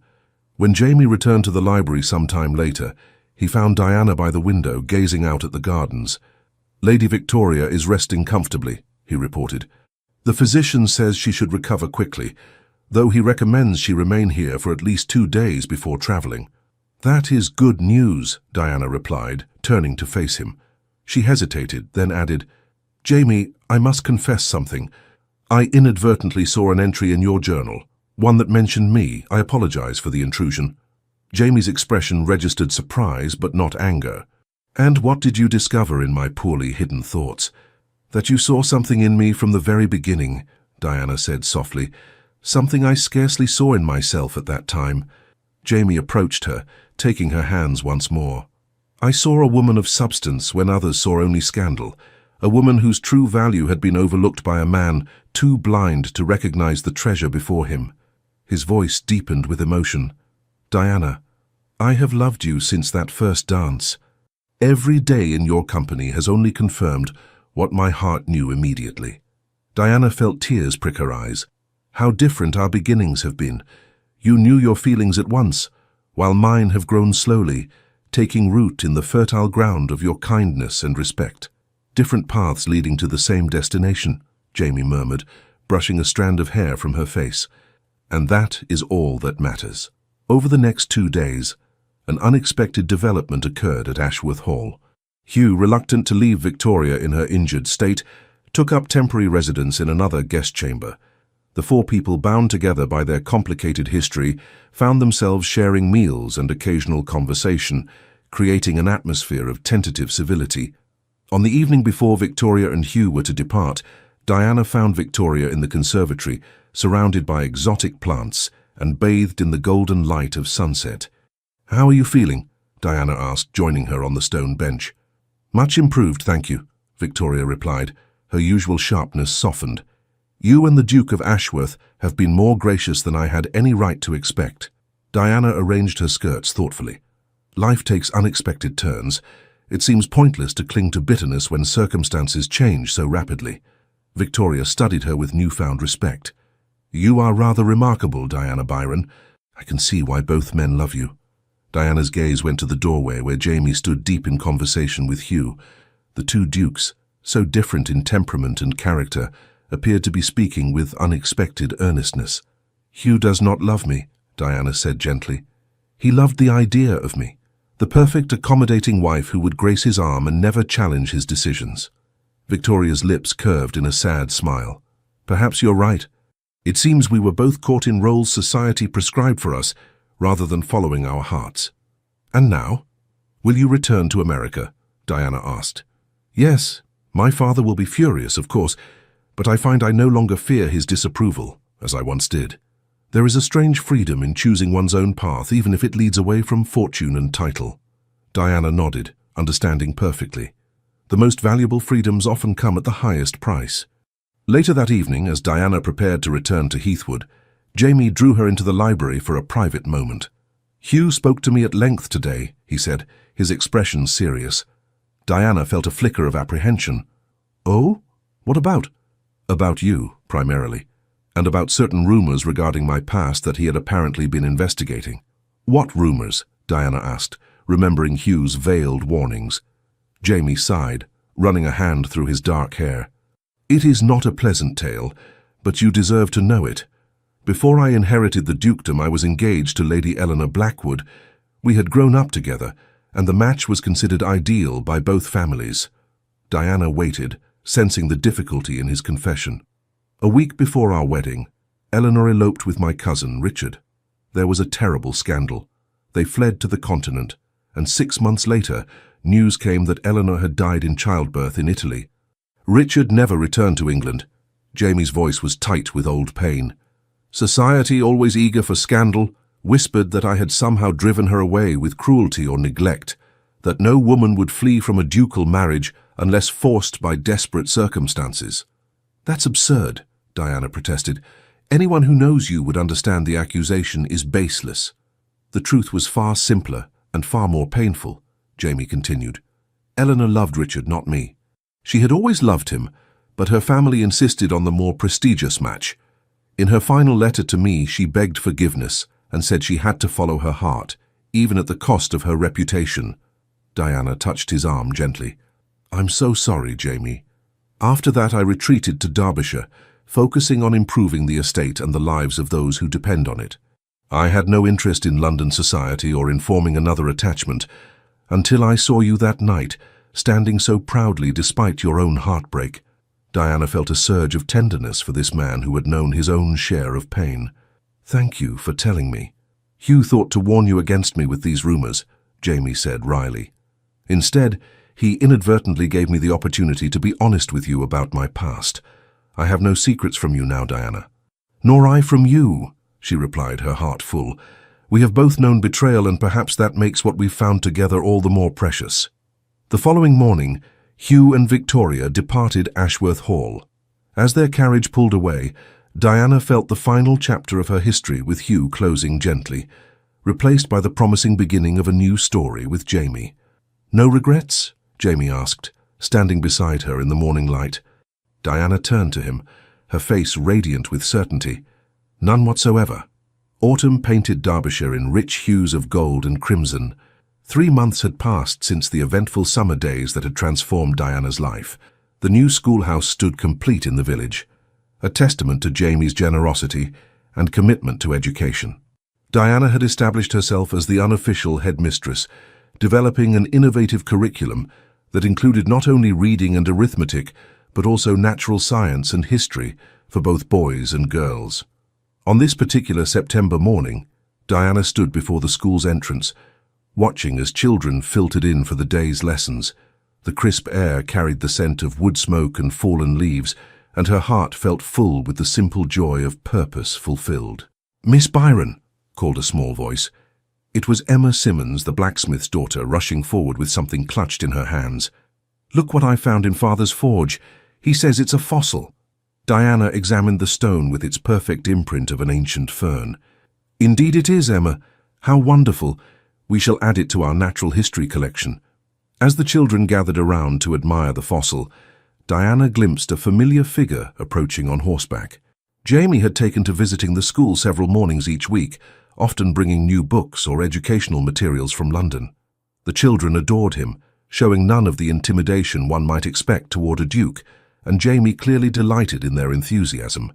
When Jamie returned to the library some time later, he found Diana by the window, gazing out at the gardens. "Lady Victoria is resting comfortably," he reported. "The physician says she should recover quickly, though he recommends she remain here for at least 2 days before traveling." "That is good news," Diana replied, turning to face him. She hesitated, then added, "Jamie, I must confess something. I inadvertently saw an entry in your journal, one that mentioned me. I apologize for the intrusion." Jamie's expression registered surprise, but not anger. "And what did you discover in my poorly hidden thoughts?" "That you saw something in me from the very beginning," Diana said softly. "Something I scarcely saw in myself at that time." Jamie approached her, taking her hands once more. "I saw a woman of substance when others saw only scandal, a woman whose true value had been overlooked by a man too blind to recognize the treasure before him." His voice deepened with emotion. "Diana, I have loved you since that first dance." Every day in your company has only confirmed what my heart knew immediately. Diana felt tears prick her eyes. How different our beginnings have been. You knew your feelings at once, while mine have grown slowly, taking root in the fertile ground of your kindness and respect. Different paths leading to the same destination, Jamie murmured, brushing a strand of hair from her face. And that is all that matters. Over the next 2 days, an unexpected development occurred at Ashworth Hall. Hugh, reluctant to leave Victoria in her injured state, took up temporary residence in another guest chamber. The 4 people, bound together by their complicated history, found themselves sharing meals and occasional conversation, creating an atmosphere of tentative civility. On the evening before Victoria and Hugh were to depart, Diana found Victoria in the conservatory, surrounded by exotic plants and bathed in the golden light of sunset. "How are you feeling?" Diana asked, joining her on the stone bench. "Much improved, thank you," Victoria replied, her usual sharpness softened. "You and the Duke of Ashworth have been more gracious than I had any right to expect." Diana arranged her skirts thoughtfully. Life takes unexpected turns. It seems pointless to cling to bitterness when circumstances change so rapidly. Victoria studied her with newfound respect. "You are rather remarkable, Diana Byron. I can see why both men love you." Diana's gaze went to the doorway where Jamie stood deep in conversation with Hugh. The 2 dukes, so different in temperament and character, appeared to be speaking with unexpected earnestness. "Hugh does not love me," Diana said gently. "He loved the idea of me, the perfect accommodating wife who would grace his arm and never challenge his decisions." Victoria's lips curved in a sad smile. "Perhaps you're right. It seems we were both caught in roles society prescribed for us, rather than following our hearts." "And now? Will you return to America?" Diana asked. "Yes, my father will be furious, of course, but I find I no longer fear his disapproval, as I once did. There is a strange freedom in choosing one's own path, even if it leads away from fortune and title." Diana nodded, understanding perfectly. The most valuable freedoms often come at the highest price. Later that evening, as Diana prepared to return to Heathwood, Jamie drew her into the library for a private moment. "Hugh spoke to me at length today," he said, his expression serious. Diana felt a flicker of apprehension. "Oh? What about?" "About you, primarily, and about certain rumors regarding my past that he had apparently been investigating." "What rumors?" Diana asked, remembering Hugh's veiled warnings. Jamie sighed, running a hand through his dark hair. "It is not a pleasant tale, but you deserve to know it. Before I inherited the dukedom, I was engaged to Lady Eleanor Blackwood. We had grown up together, and the match was considered ideal by both families." Diana waited, sensing the difficulty in his confession. "A week before our wedding, Eleanor eloped with my cousin, Richard. There was a terrible scandal. They fled to the continent, and 6 months later, news came that Eleanor had died in childbirth in Italy. Richard never returned to England." Jamie's voice was tight with old pain. "Society, always eager for scandal, whispered that I had somehow driven her away with cruelty or neglect, that no woman would flee from a ducal marriage unless forced by desperate circumstances." "That's absurd," Diana protested. "Anyone who knows you would understand the accusation is baseless." "The truth was far simpler and far more painful," Jamie continued. "Eleanor loved Richard, not me. She had always loved him, but her family insisted on the more prestigious match. In her final letter to me, she begged forgiveness and said she had to follow her heart, even at the cost of her reputation." Diana touched his arm gently. "I'm so sorry, Jamie. After that, I retreated to Derbyshire, focusing on improving the estate and the lives of those who depend on it. I had no interest in London society or in forming another attachment, until I saw you that night, standing so proudly despite your own heartbreak." Diana felt a surge of tenderness for this man who had known his own share of pain. "Thank you for telling me. Hugh thought to warn you against me with these rumors," Jamie said wryly. "Instead, he inadvertently gave me the opportunity to be honest with you about my past. I have no secrets from you now, Diana." "Nor I from you," she replied, her heart full. "We have both known betrayal, and perhaps that makes what we've found together all the more precious." The following morning, Hugh and Victoria departed Ashworth Hall. As their carriage pulled away, Diana felt the final chapter of her history with Hugh closing gently, replaced by the promising beginning of a new story with Jamie. "No regrets?" Jamie asked, standing beside her in the morning light. Diana turned to him, her face radiant with certainty. "None whatsoever." Autumn painted Derbyshire in rich hues of gold and crimson. 3 months had passed since the eventful summer days that had transformed Diana's life. The new schoolhouse stood complete in the village, a testament to Jamie's generosity and commitment to education. Diana had established herself as the unofficial headmistress, developing an innovative curriculum that included not only reading and arithmetic, but also natural science and history for both boys and girls. On this particular September morning, Diana stood before the school's entrance, watching as children filtered in for the day's lessons. The crisp air carried the scent of wood smoke and fallen leaves, and her heart felt full with the simple joy of purpose fulfilled. "Miss Byron," called a small voice. It was Emma Simmons, the blacksmith's daughter, rushing forward with something clutched in her hands. "Look what I found in Father's forge. He says it's a fossil." Diana examined the stone with its perfect imprint of an ancient fern. "Indeed it is, Emma. How wonderful. We shall add it to our natural history collection." As the children gathered around to admire the fossil, Diana glimpsed a familiar figure approaching on horseback. Jamie had taken to visiting the school several mornings each week, often bringing new books or educational materials from London. The children adored him, showing none of the intimidation one might expect toward a duke, and Jamie clearly delighted in their enthusiasm.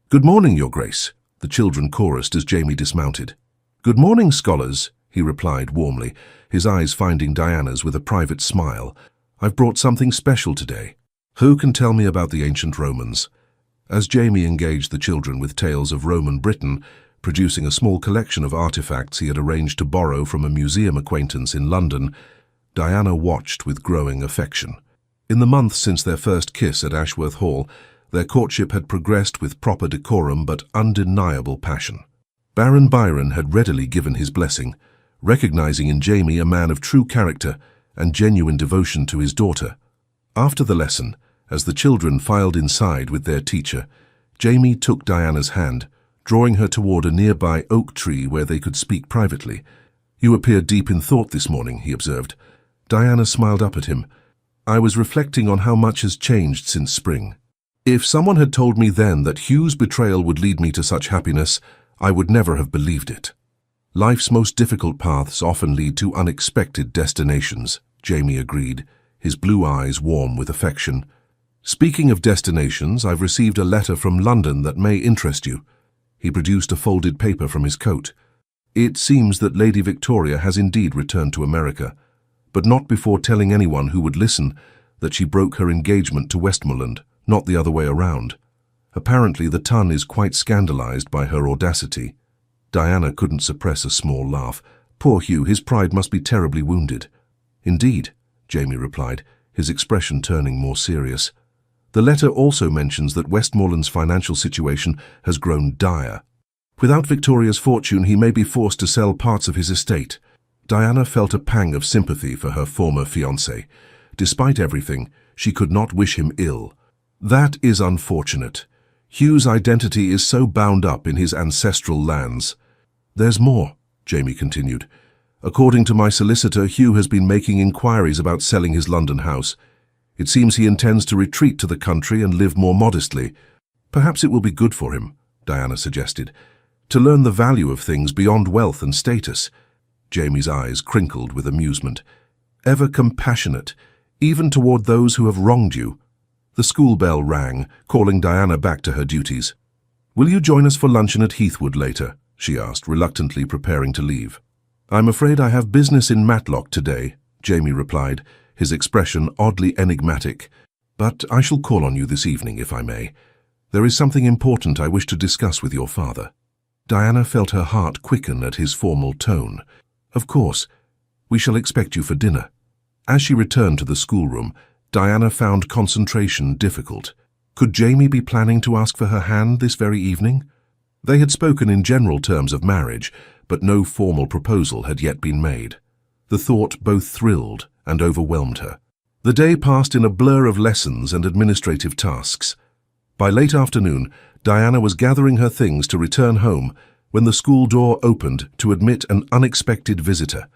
"Good morning, Your Grace," the children chorused as Jamie dismounted. "Good morning, scholars," he replied warmly, his eyes finding Diana's with a private smile. "I've brought something special today. Who can tell me about the ancient Romans?" As Jamie engaged the children with tales of Roman Britain, producing a small collection of artifacts he had arranged to borrow from a museum acquaintance in London, Diana watched with growing affection. In the months since their first kiss at Ashworth Hall, their courtship had progressed with proper decorum but undeniable passion. Baron Byron had readily given his blessing, recognizing in Jamie a man of true character and genuine devotion to his daughter. After the lesson, as the children filed inside with their teacher, Jamie took Diana's hand, drawing her toward a nearby oak tree where they could speak privately. "You appear deep in thought this morning," he observed. Diana smiled up at him. "I was reflecting on how much has changed since spring. If someone had told me then that Hugh's betrayal would lead me to such happiness, I would never have believed it." "Life's most difficult paths often lead to unexpected destinations," Jamie agreed, his blue eyes warm with affection. "Speaking of destinations, I've received a letter from London that may interest you." He produced a folded paper from his coat. "It seems that Lady Victoria has indeed returned to America, but not before telling anyone who would listen that she broke her engagement to Westmoreland, not the other way around. Apparently the Tun is quite scandalized by her audacity." Diana couldn't suppress a small laugh. "Poor Hugh, his pride must be terribly wounded." "Indeed," Jamie replied, his expression turning more serious. "The letter also mentions that Westmoreland's financial situation has grown dire. Without Victoria's fortune, he may be forced to sell parts of his estate." Diana felt a pang of sympathy for her former fiancé. Despite everything, she could not wish him ill. "That is unfortunate. Hugh's identity is so bound up in his ancestral lands." "There's more," Jamie continued. "According to my solicitor, Hugh has been making inquiries about selling his London house. It seems he intends to retreat to the country and live more modestly. Perhaps it will be good for him," Diana suggested, "to learn the value of things beyond wealth and status." Jamie's eyes crinkled with amusement. "Ever compassionate, even toward those who have wronged you." The school bell rang, calling Diana back to her duties. "Will you join us for luncheon at Heathwood later?" she asked, reluctantly preparing to leave. "I'm afraid I have business in Matlock today," Jamie replied, his expression oddly enigmatic. "But I shall call on you this evening, if I may. There is something important I wish to discuss with your father." Diana felt her heart quicken at his formal tone. "Of course. We shall expect you for dinner." As she returned to the schoolroom, Diana found concentration difficult. Could Jamie be planning to ask for her hand this very evening? They had spoken in general terms of marriage, but no formal proposal had yet been made. The thought both thrilled and overwhelmed her. The day passed in a blur of lessons and administrative tasks. By late afternoon, Diana was gathering her things to return home when the school door opened to admit an unexpected visitor.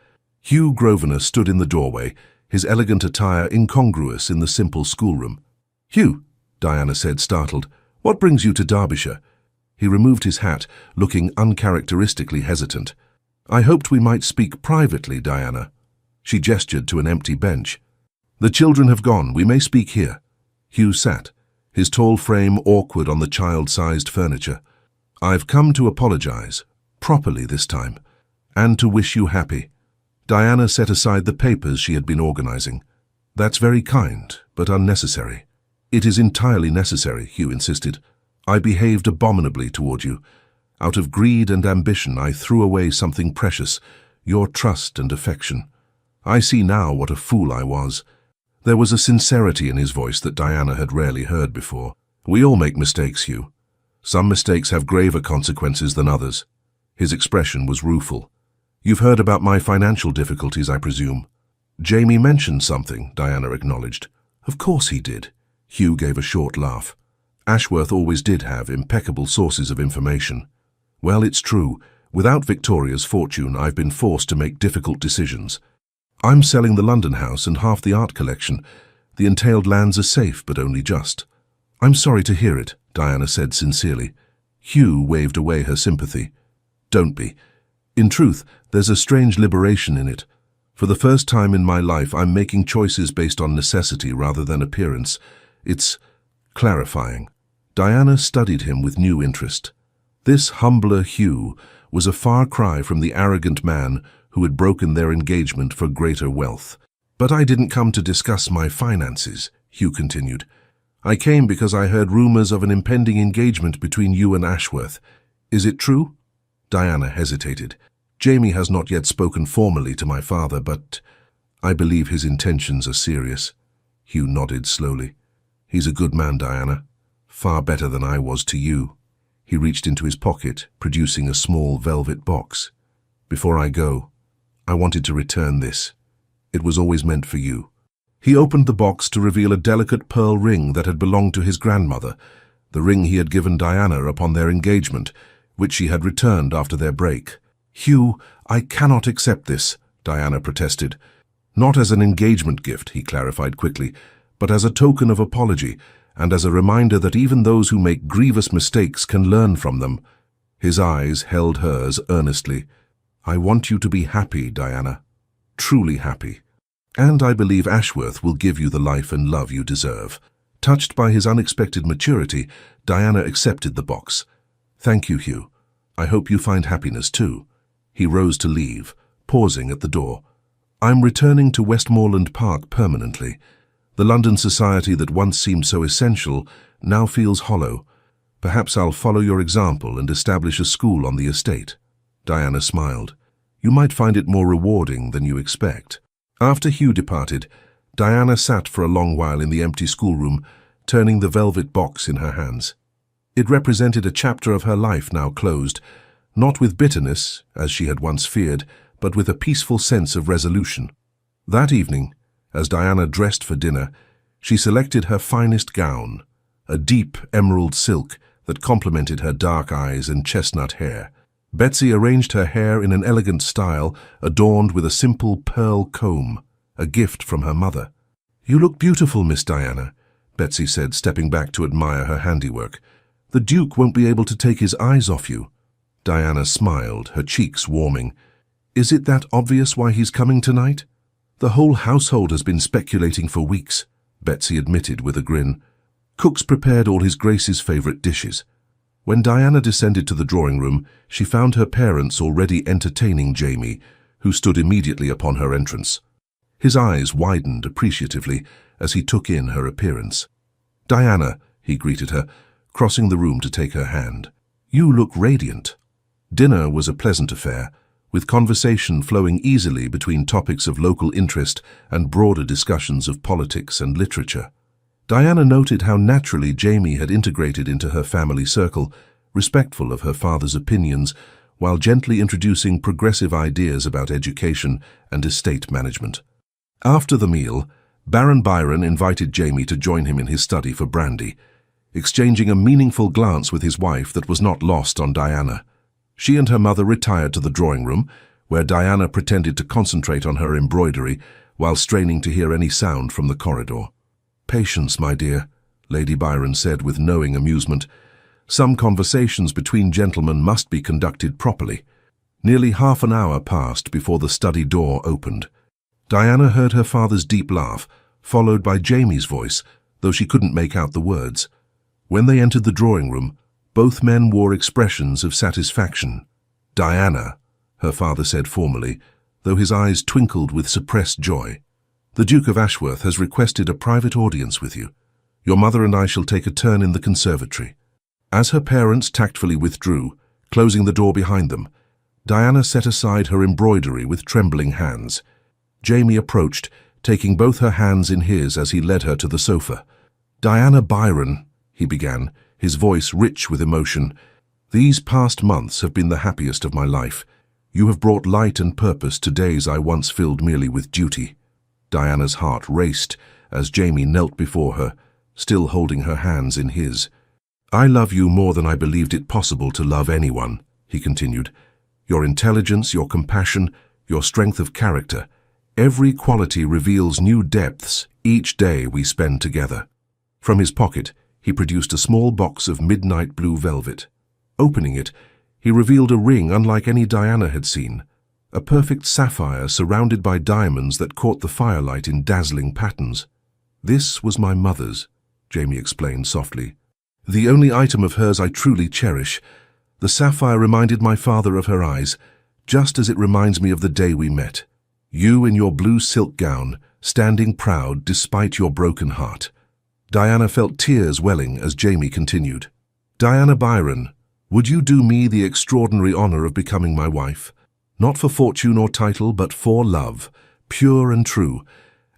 Hugh Grosvenor stood in the doorway, his elegant attire incongruous in the simple schoolroom. "Hugh," Diana said, startled, "what brings you to Derbyshire?" He removed his hat, looking uncharacteristically hesitant. "I hoped we might speak privately, Diana." She gestured to an empty bench. "The children have gone. We may speak here." Hugh sat, his tall frame awkward on the child-sized furniture. "I've come to apologize, properly this time, and to wish you happy." Diana set aside the papers she had been organizing. "That's very kind, but unnecessary." "It is entirely necessary," Hugh insisted. "I behaved abominably toward you. Out of greed and ambition, I threw away something precious, your trust and affection. I see now what a fool I was." There was a sincerity in his voice that Diana had rarely heard before. "We all make mistakes, Hugh. Some mistakes have graver consequences than others." His expression was rueful. "You've heard about my financial difficulties, I presume." "Jamie mentioned something," Diana acknowledged. "Of course he did." Hugh gave a short laugh. "Ashworth always did have impeccable sources of information." "Well, it's true. Without Victoria's fortune, I've been forced to make difficult decisions. I'm selling the London house and half the art collection. The entailed lands are safe, but only just." "I'm sorry to hear it," Diana said sincerely. Hugh waved away her sympathy. "Don't be. In truth, there's a strange liberation in it. For the first time in my life, I'm making choices based on necessity rather than appearance. It's clarifying." Diana studied him with new interest. This humbler Hugh was a far cry from the arrogant man who had broken their engagement for greater wealth. "But I didn't come to discuss my finances," Hugh continued. "I came because I heard rumors of an impending engagement between you and Ashworth. Is it true?" Diana hesitated. "Jamie has not yet spoken formally to my father, but I believe his intentions are serious." Hugh nodded slowly. "He's a good man, Diana. Far better than I was to you." He reached into his pocket, producing a small velvet box. "Before I go, I wanted to return this. It was always meant for you." He opened the box to reveal a delicate pearl ring that had belonged to his grandmother, the ring he had given Diana upon their engagement, which she had returned after their break. "Hugh, I cannot accept this," Diana protested. "Not as an engagement gift," he clarified quickly, "but as a token of apology, and as a reminder that even those who make grievous mistakes can learn from them." His eyes held hers earnestly. "I want you to be happy, Diana. Truly happy. And I believe Ashworth will give you the life and love you deserve." Touched by his unexpected maturity, Diana accepted the box. "Thank you, Hugh. I hope you find happiness too." He rose to leave, pausing at the door. "I'm returning to Westmoreland Park permanently. The London society that once seemed so essential now feels hollow. Perhaps I'll follow your example and establish a school on the estate." Diana smiled. "You might find it more rewarding than you expect." After Hugh departed, Diana sat for a long while in the empty schoolroom, turning the velvet box in her hands. It represented a chapter of her life now closed, not with bitterness, as she had once feared, but with a peaceful sense of resolution. That evening, as Diana dressed for dinner, she selected her finest gown, a deep emerald silk that complemented her dark eyes and chestnut hair. Betsy arranged her hair in an elegant style, adorned with a simple pearl comb, a gift from her mother. "You look beautiful, Miss Diana," Betsy said, stepping back to admire her handiwork. "The Duke won't be able to take his eyes off you." Diana smiled, her cheeks warming. "Is it that obvious why he's coming tonight?" "The whole household has been speculating for weeks," Betsy admitted with a grin. "Cook's prepared all His Grace's favourite dishes." When Diana descended to the drawing room, she found her parents already entertaining Jamie, who stood immediately upon her entrance. His eyes widened appreciatively as he took in her appearance. "Diana," he greeted her, crossing the room to take her hand. "You look radiant." Dinner was a pleasant affair, with conversation flowing easily between topics of local interest and broader discussions of politics and literature. Diana noted how naturally Jamie had integrated into her family circle, respectful of her father's opinions, while gently introducing progressive ideas about education and estate management. After the meal, Baron Byron invited Jamie to join him in his study for brandy, exchanging a meaningful glance with his wife that was not lost on Diana. She and her mother retired to the drawing room, where Diana pretended to concentrate on her embroidery, while straining to hear any sound from the corridor. "Patience, my dear," Lady Byron said with knowing amusement. "Some conversations between gentlemen must be conducted properly." Nearly half an hour passed before the study door opened. Diana heard her father's deep laugh, followed by Jamie's voice, though she couldn't make out the words. When they entered the drawing room, both men wore expressions of satisfaction. "Diana," her father said formally, though his eyes twinkled with suppressed joy, "the Duke of Ashworth has requested a private audience with you. Your mother and I shall take a turn in the conservatory." As her parents tactfully withdrew, closing the door behind them, Diana set aside her embroidery with trembling hands. Jamie approached, taking both her hands in his as he led her to the sofa. "Diana Byron," he began, his voice rich with emotion, "these past months have been the happiest of my life. You have brought light and purpose to days I once filled merely with duty." Diana's heart raced as Jamie knelt before her, still holding her hands in his. "I love you more than I believed it possible to love anyone," he continued. "Your intelligence, your compassion, your strength of character, every quality reveals new depths each day we spend together." From his pocket, he produced a small box of midnight blue velvet. Opening it, he revealed a ring unlike any Diana had seen, a perfect sapphire surrounded by diamonds that caught the firelight in dazzling patterns. "This was my mother's," Jamie explained softly. "The only item of hers I truly cherish. The sapphire reminded my father of her eyes, just as it reminds me of the day we met. You in your blue silk gown, standing proud despite your broken heart." Diana felt tears welling as Jamie continued. "Diana Byron, would you do me the extraordinary honor of becoming my wife? Not for fortune or title, but for love, pure and true,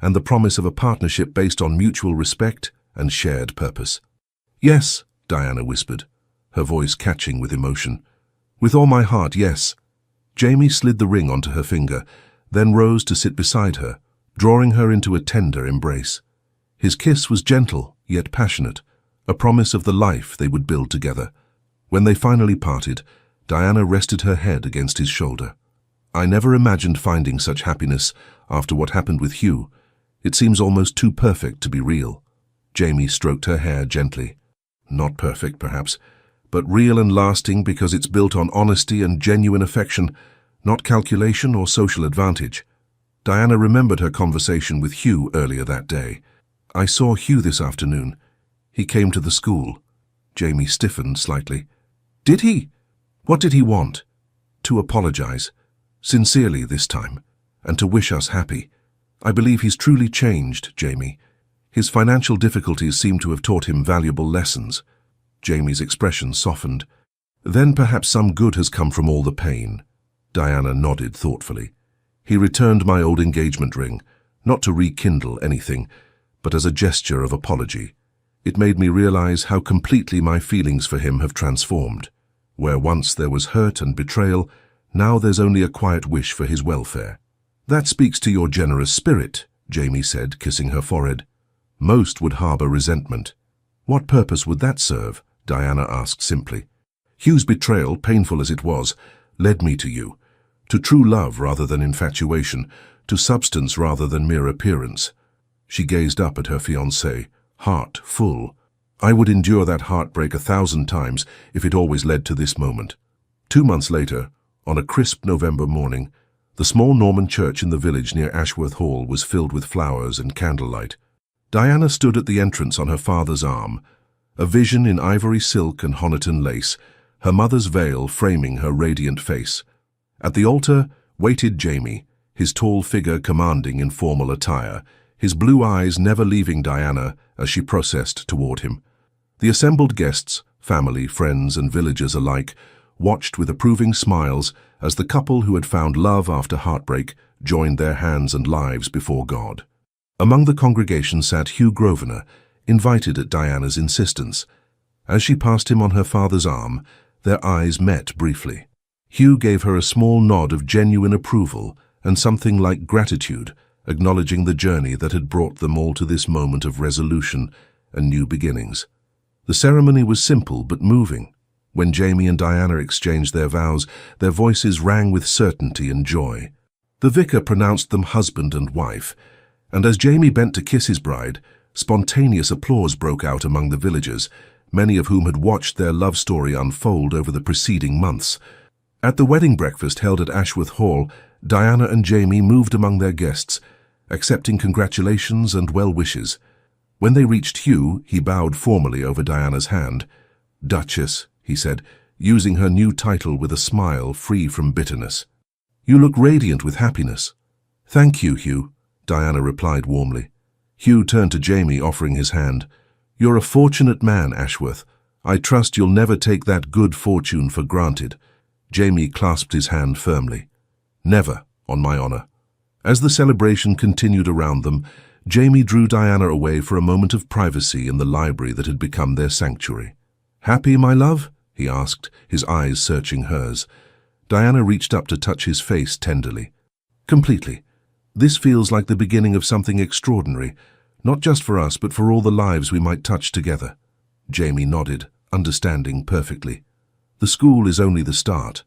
and the promise of a partnership based on mutual respect and shared purpose." "Yes," Diana whispered, her voice catching with emotion. "With all my heart, yes." Jamie slid the ring onto her finger, then rose to sit beside her, drawing her into a tender embrace. His kiss was gentle, yet passionate, a promise of the life they would build together. When they finally parted, Diana rested her head against his shoulder. "I never imagined finding such happiness after what happened with Hugh. It seems almost too perfect to be real." Jamie stroked her hair gently. "Not perfect, perhaps, but real and lasting because it's built on honesty and genuine affection, not calculation or social advantage." Diana remembered her conversation with Hugh earlier that day. "I saw Hugh this afternoon. He came to the school." Jamie stiffened slightly. "Did he? What did he want?" "To apologize. Sincerely this time. And to wish us happy. I believe he's truly changed, Jamie. His financial difficulties seem to have taught him valuable lessons." Jamie's expression softened. "Then perhaps some good has come from all the pain." Diana nodded thoughtfully. "He returned my old engagement ring, not to rekindle anything, but as a gesture of apology. It made me realize how completely my feelings for him have transformed. Where once there was hurt and betrayal, now there's only a quiet wish for his welfare." "That speaks to your generous spirit," Jamie said, kissing her forehead. "Most would harbor resentment." "What purpose would that serve?" Diana asked simply. "Hugh's betrayal, painful as it was, led me to you. To true love rather than infatuation, to substance rather than mere appearance." She gazed up at her fiancé, heart full. "I would endure that heartbreak 1,000 times if it always led to this moment." 2 months later, on a crisp November morning, the small Norman church in the village near Ashworth Hall was filled with flowers and candlelight. Diana stood at the entrance on her father's arm, a vision in ivory silk and Honiton lace, her mother's veil framing her radiant face. At the altar waited Jamie, his tall figure commanding in formal attire, his blue eyes never leaving Diana as she processed toward him. The assembled guests, family, friends, and villagers alike, watched with approving smiles as the couple who had found love after heartbreak joined their hands and lives before God. Among the congregation sat Hugh Grosvenor, invited at Diana's insistence. As she passed him on her father's arm, their eyes met briefly. Hugh gave her a small nod of genuine approval and something like gratitude, acknowledging the journey that had brought them all to this moment of resolution and new beginnings. The ceremony was simple but moving. When Jamie and Diana exchanged their vows, their voices rang with certainty and joy. The vicar pronounced them husband and wife, and as Jamie bent to kiss his bride, spontaneous applause broke out among the villagers, many of whom had watched their love story unfold over the preceding months. At the wedding breakfast held at Ashworth Hall, Diana and Jamie moved among their guests, accepting congratulations and well wishes. When they reached Hugh, he bowed formally over Diana's hand. "Duchess," he said, using her new title with a smile free from bitterness. "You look radiant with happiness." "Thank you, Hugh," Diana replied warmly. Hugh turned to Jamie, offering his hand. "You're a fortunate man, Ashworth. I trust you'll never take that good fortune for granted." Jamie clasped his hand firmly. "Never, on my honor." As the celebration continued around them, Jamie drew Diana away for a moment of privacy in the library that had become their sanctuary. "Happy, my love?" he asked, his eyes searching hers. Diana reached up to touch his face tenderly. "Completely. This feels like the beginning of something extraordinary, not just for us, but for all the lives we might touch together." Jamie nodded, understanding perfectly. "The school is only the start.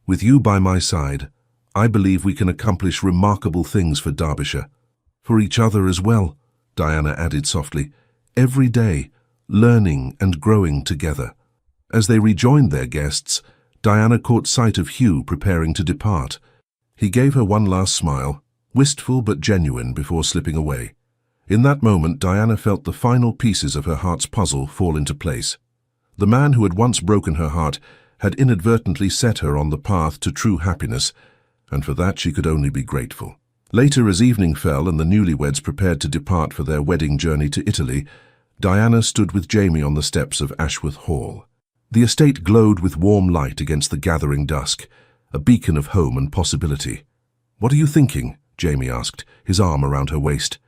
With you by my side, I believe we can accomplish remarkable things for Derbyshire. For each other as well," Diana added softly. "Every day, learning and growing together." As they rejoined their guests, Diana caught sight of Hugh preparing to depart. He gave her one last smile, wistful but genuine, before slipping away. In that moment, Diana felt the final pieces of her heart's puzzle fall into place. The man who had once broken her heart had inadvertently set her on the path to true happiness, and for that she could only be grateful. Later, as evening fell and the newlyweds prepared to depart for their wedding journey to Italy, Diana stood with Jamie on the steps of Ashworth Hall. The estate glowed with warm light against the gathering dusk, a beacon of home and possibility. "What are you thinking?" Jamie asked, his arm around her waist.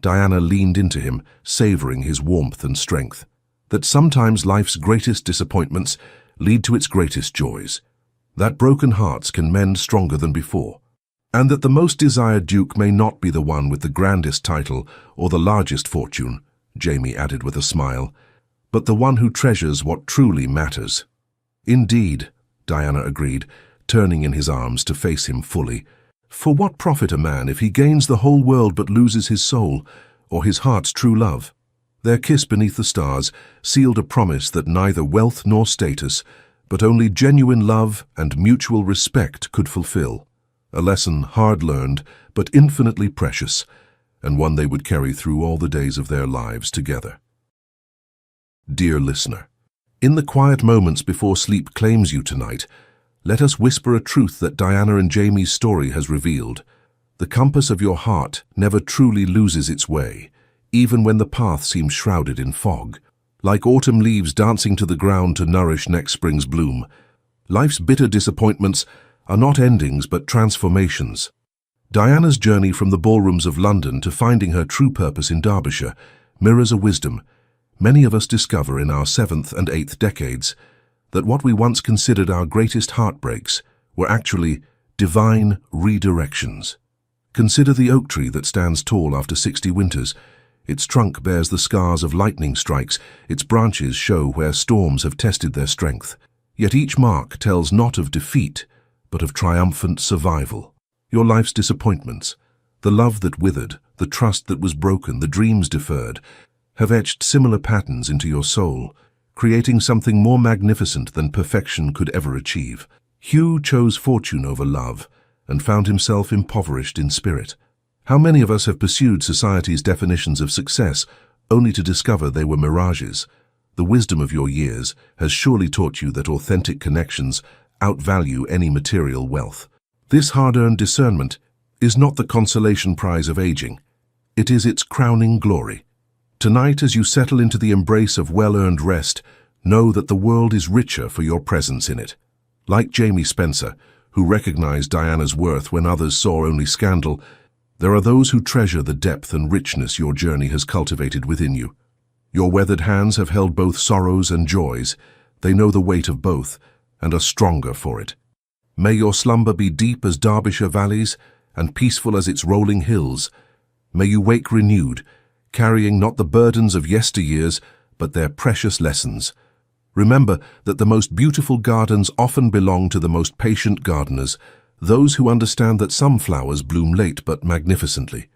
Diana leaned into him, savoring his warmth and strength. "That sometimes life's greatest disappointments lead to its greatest joys. That broken hearts can mend stronger than before. And that the most desired duke may not be the one with the grandest title or the largest fortune," Jamie added with a smile, "but the one who treasures what truly matters." "Indeed," Diana agreed, turning in his arms to face him fully. "For what profit a man if he gains the whole world but loses his soul, or his heart's true love?" Their kiss beneath the stars sealed a promise that neither wealth nor status, but only genuine love and mutual respect could fulfill. A lesson hard-learned, but infinitely precious, and one they would carry through all the days of their lives together. Dear listener, in the quiet moments before sleep claims you tonight, let us whisper a truth that Diana and Jamie's story has revealed. The compass of your heart never truly loses its way, even when the path seems shrouded in fog. Like autumn leaves dancing to the ground to nourish next spring's bloom, life's bitter disappointments are not endings but transformations. Diana's journey from the ballrooms of London to finding her true purpose in Derbyshire mirrors a wisdom many of us discover in our 7th and 8th decades, that what we once considered our greatest heartbreaks were actually divine redirections. Consider the oak tree that stands tall after 60 winters. Its trunk bears the scars of lightning strikes, its branches show where storms have tested their strength. Yet each mark tells not of defeat, but of triumphant survival. Your life's disappointments, the love that withered, the trust that was broken, the dreams deferred, have etched similar patterns into your soul, creating something more magnificent than perfection could ever achieve. Hugh chose fortune over love and found himself impoverished in spirit. How many of us have pursued society's definitions of success only to discover they were mirages? The wisdom of your years has surely taught you that authentic connections outvalue any material wealth. This hard-earned discernment is not the consolation prize of aging. It is its crowning glory. Tonight, as you settle into the embrace of well-earned rest, know that the world is richer for your presence in it. Like Jamie Spencer, who recognized Diana's worth when others saw only scandal, there are those who treasure the depth and richness your journey has cultivated within you. Your weathered hands have held both sorrows and joys. They know the weight of both and are stronger for it. May your slumber be deep as Derbyshire valleys and peaceful as its rolling hills. May you wake renewed, carrying not the burdens of yesteryears, but their precious lessons. Remember that the most beautiful gardens often belong to the most patient gardeners, those who understand that some flowers bloom late but magnificently.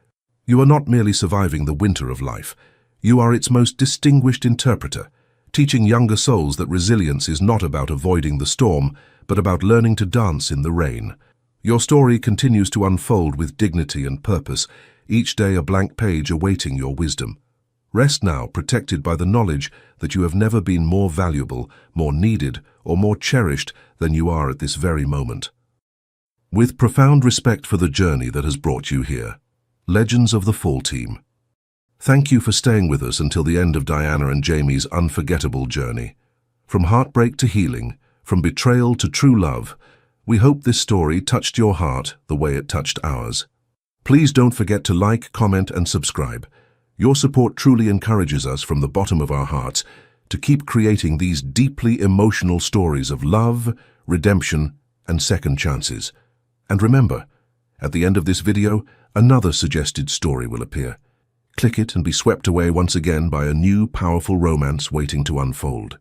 You are not merely surviving the winter of life. You are its most distinguished interpreter, teaching younger souls that resilience is not about avoiding the storm, but about learning to dance in the rain. Your story continues to unfold with dignity and purpose, each day a blank page awaiting your wisdom. Rest now, protected by the knowledge that you have never been more valuable, more needed, or more cherished than you are at this very moment. With profound respect for the journey that has brought you here, Legends of the Fall Team. Thank you for staying with us until the end of Diana and Jamie's unforgettable journey. From heartbreak to healing, from betrayal to true love, we hope this story touched your heart the way it touched ours. Please don't forget to like, comment, and subscribe. Your support truly encourages us from the bottom of our hearts to keep creating these deeply emotional stories of love, redemption, and second chances. And remember, at the end of this video, another suggested story will appear. Click it and be swept away once again by a new, powerful romance waiting to unfold.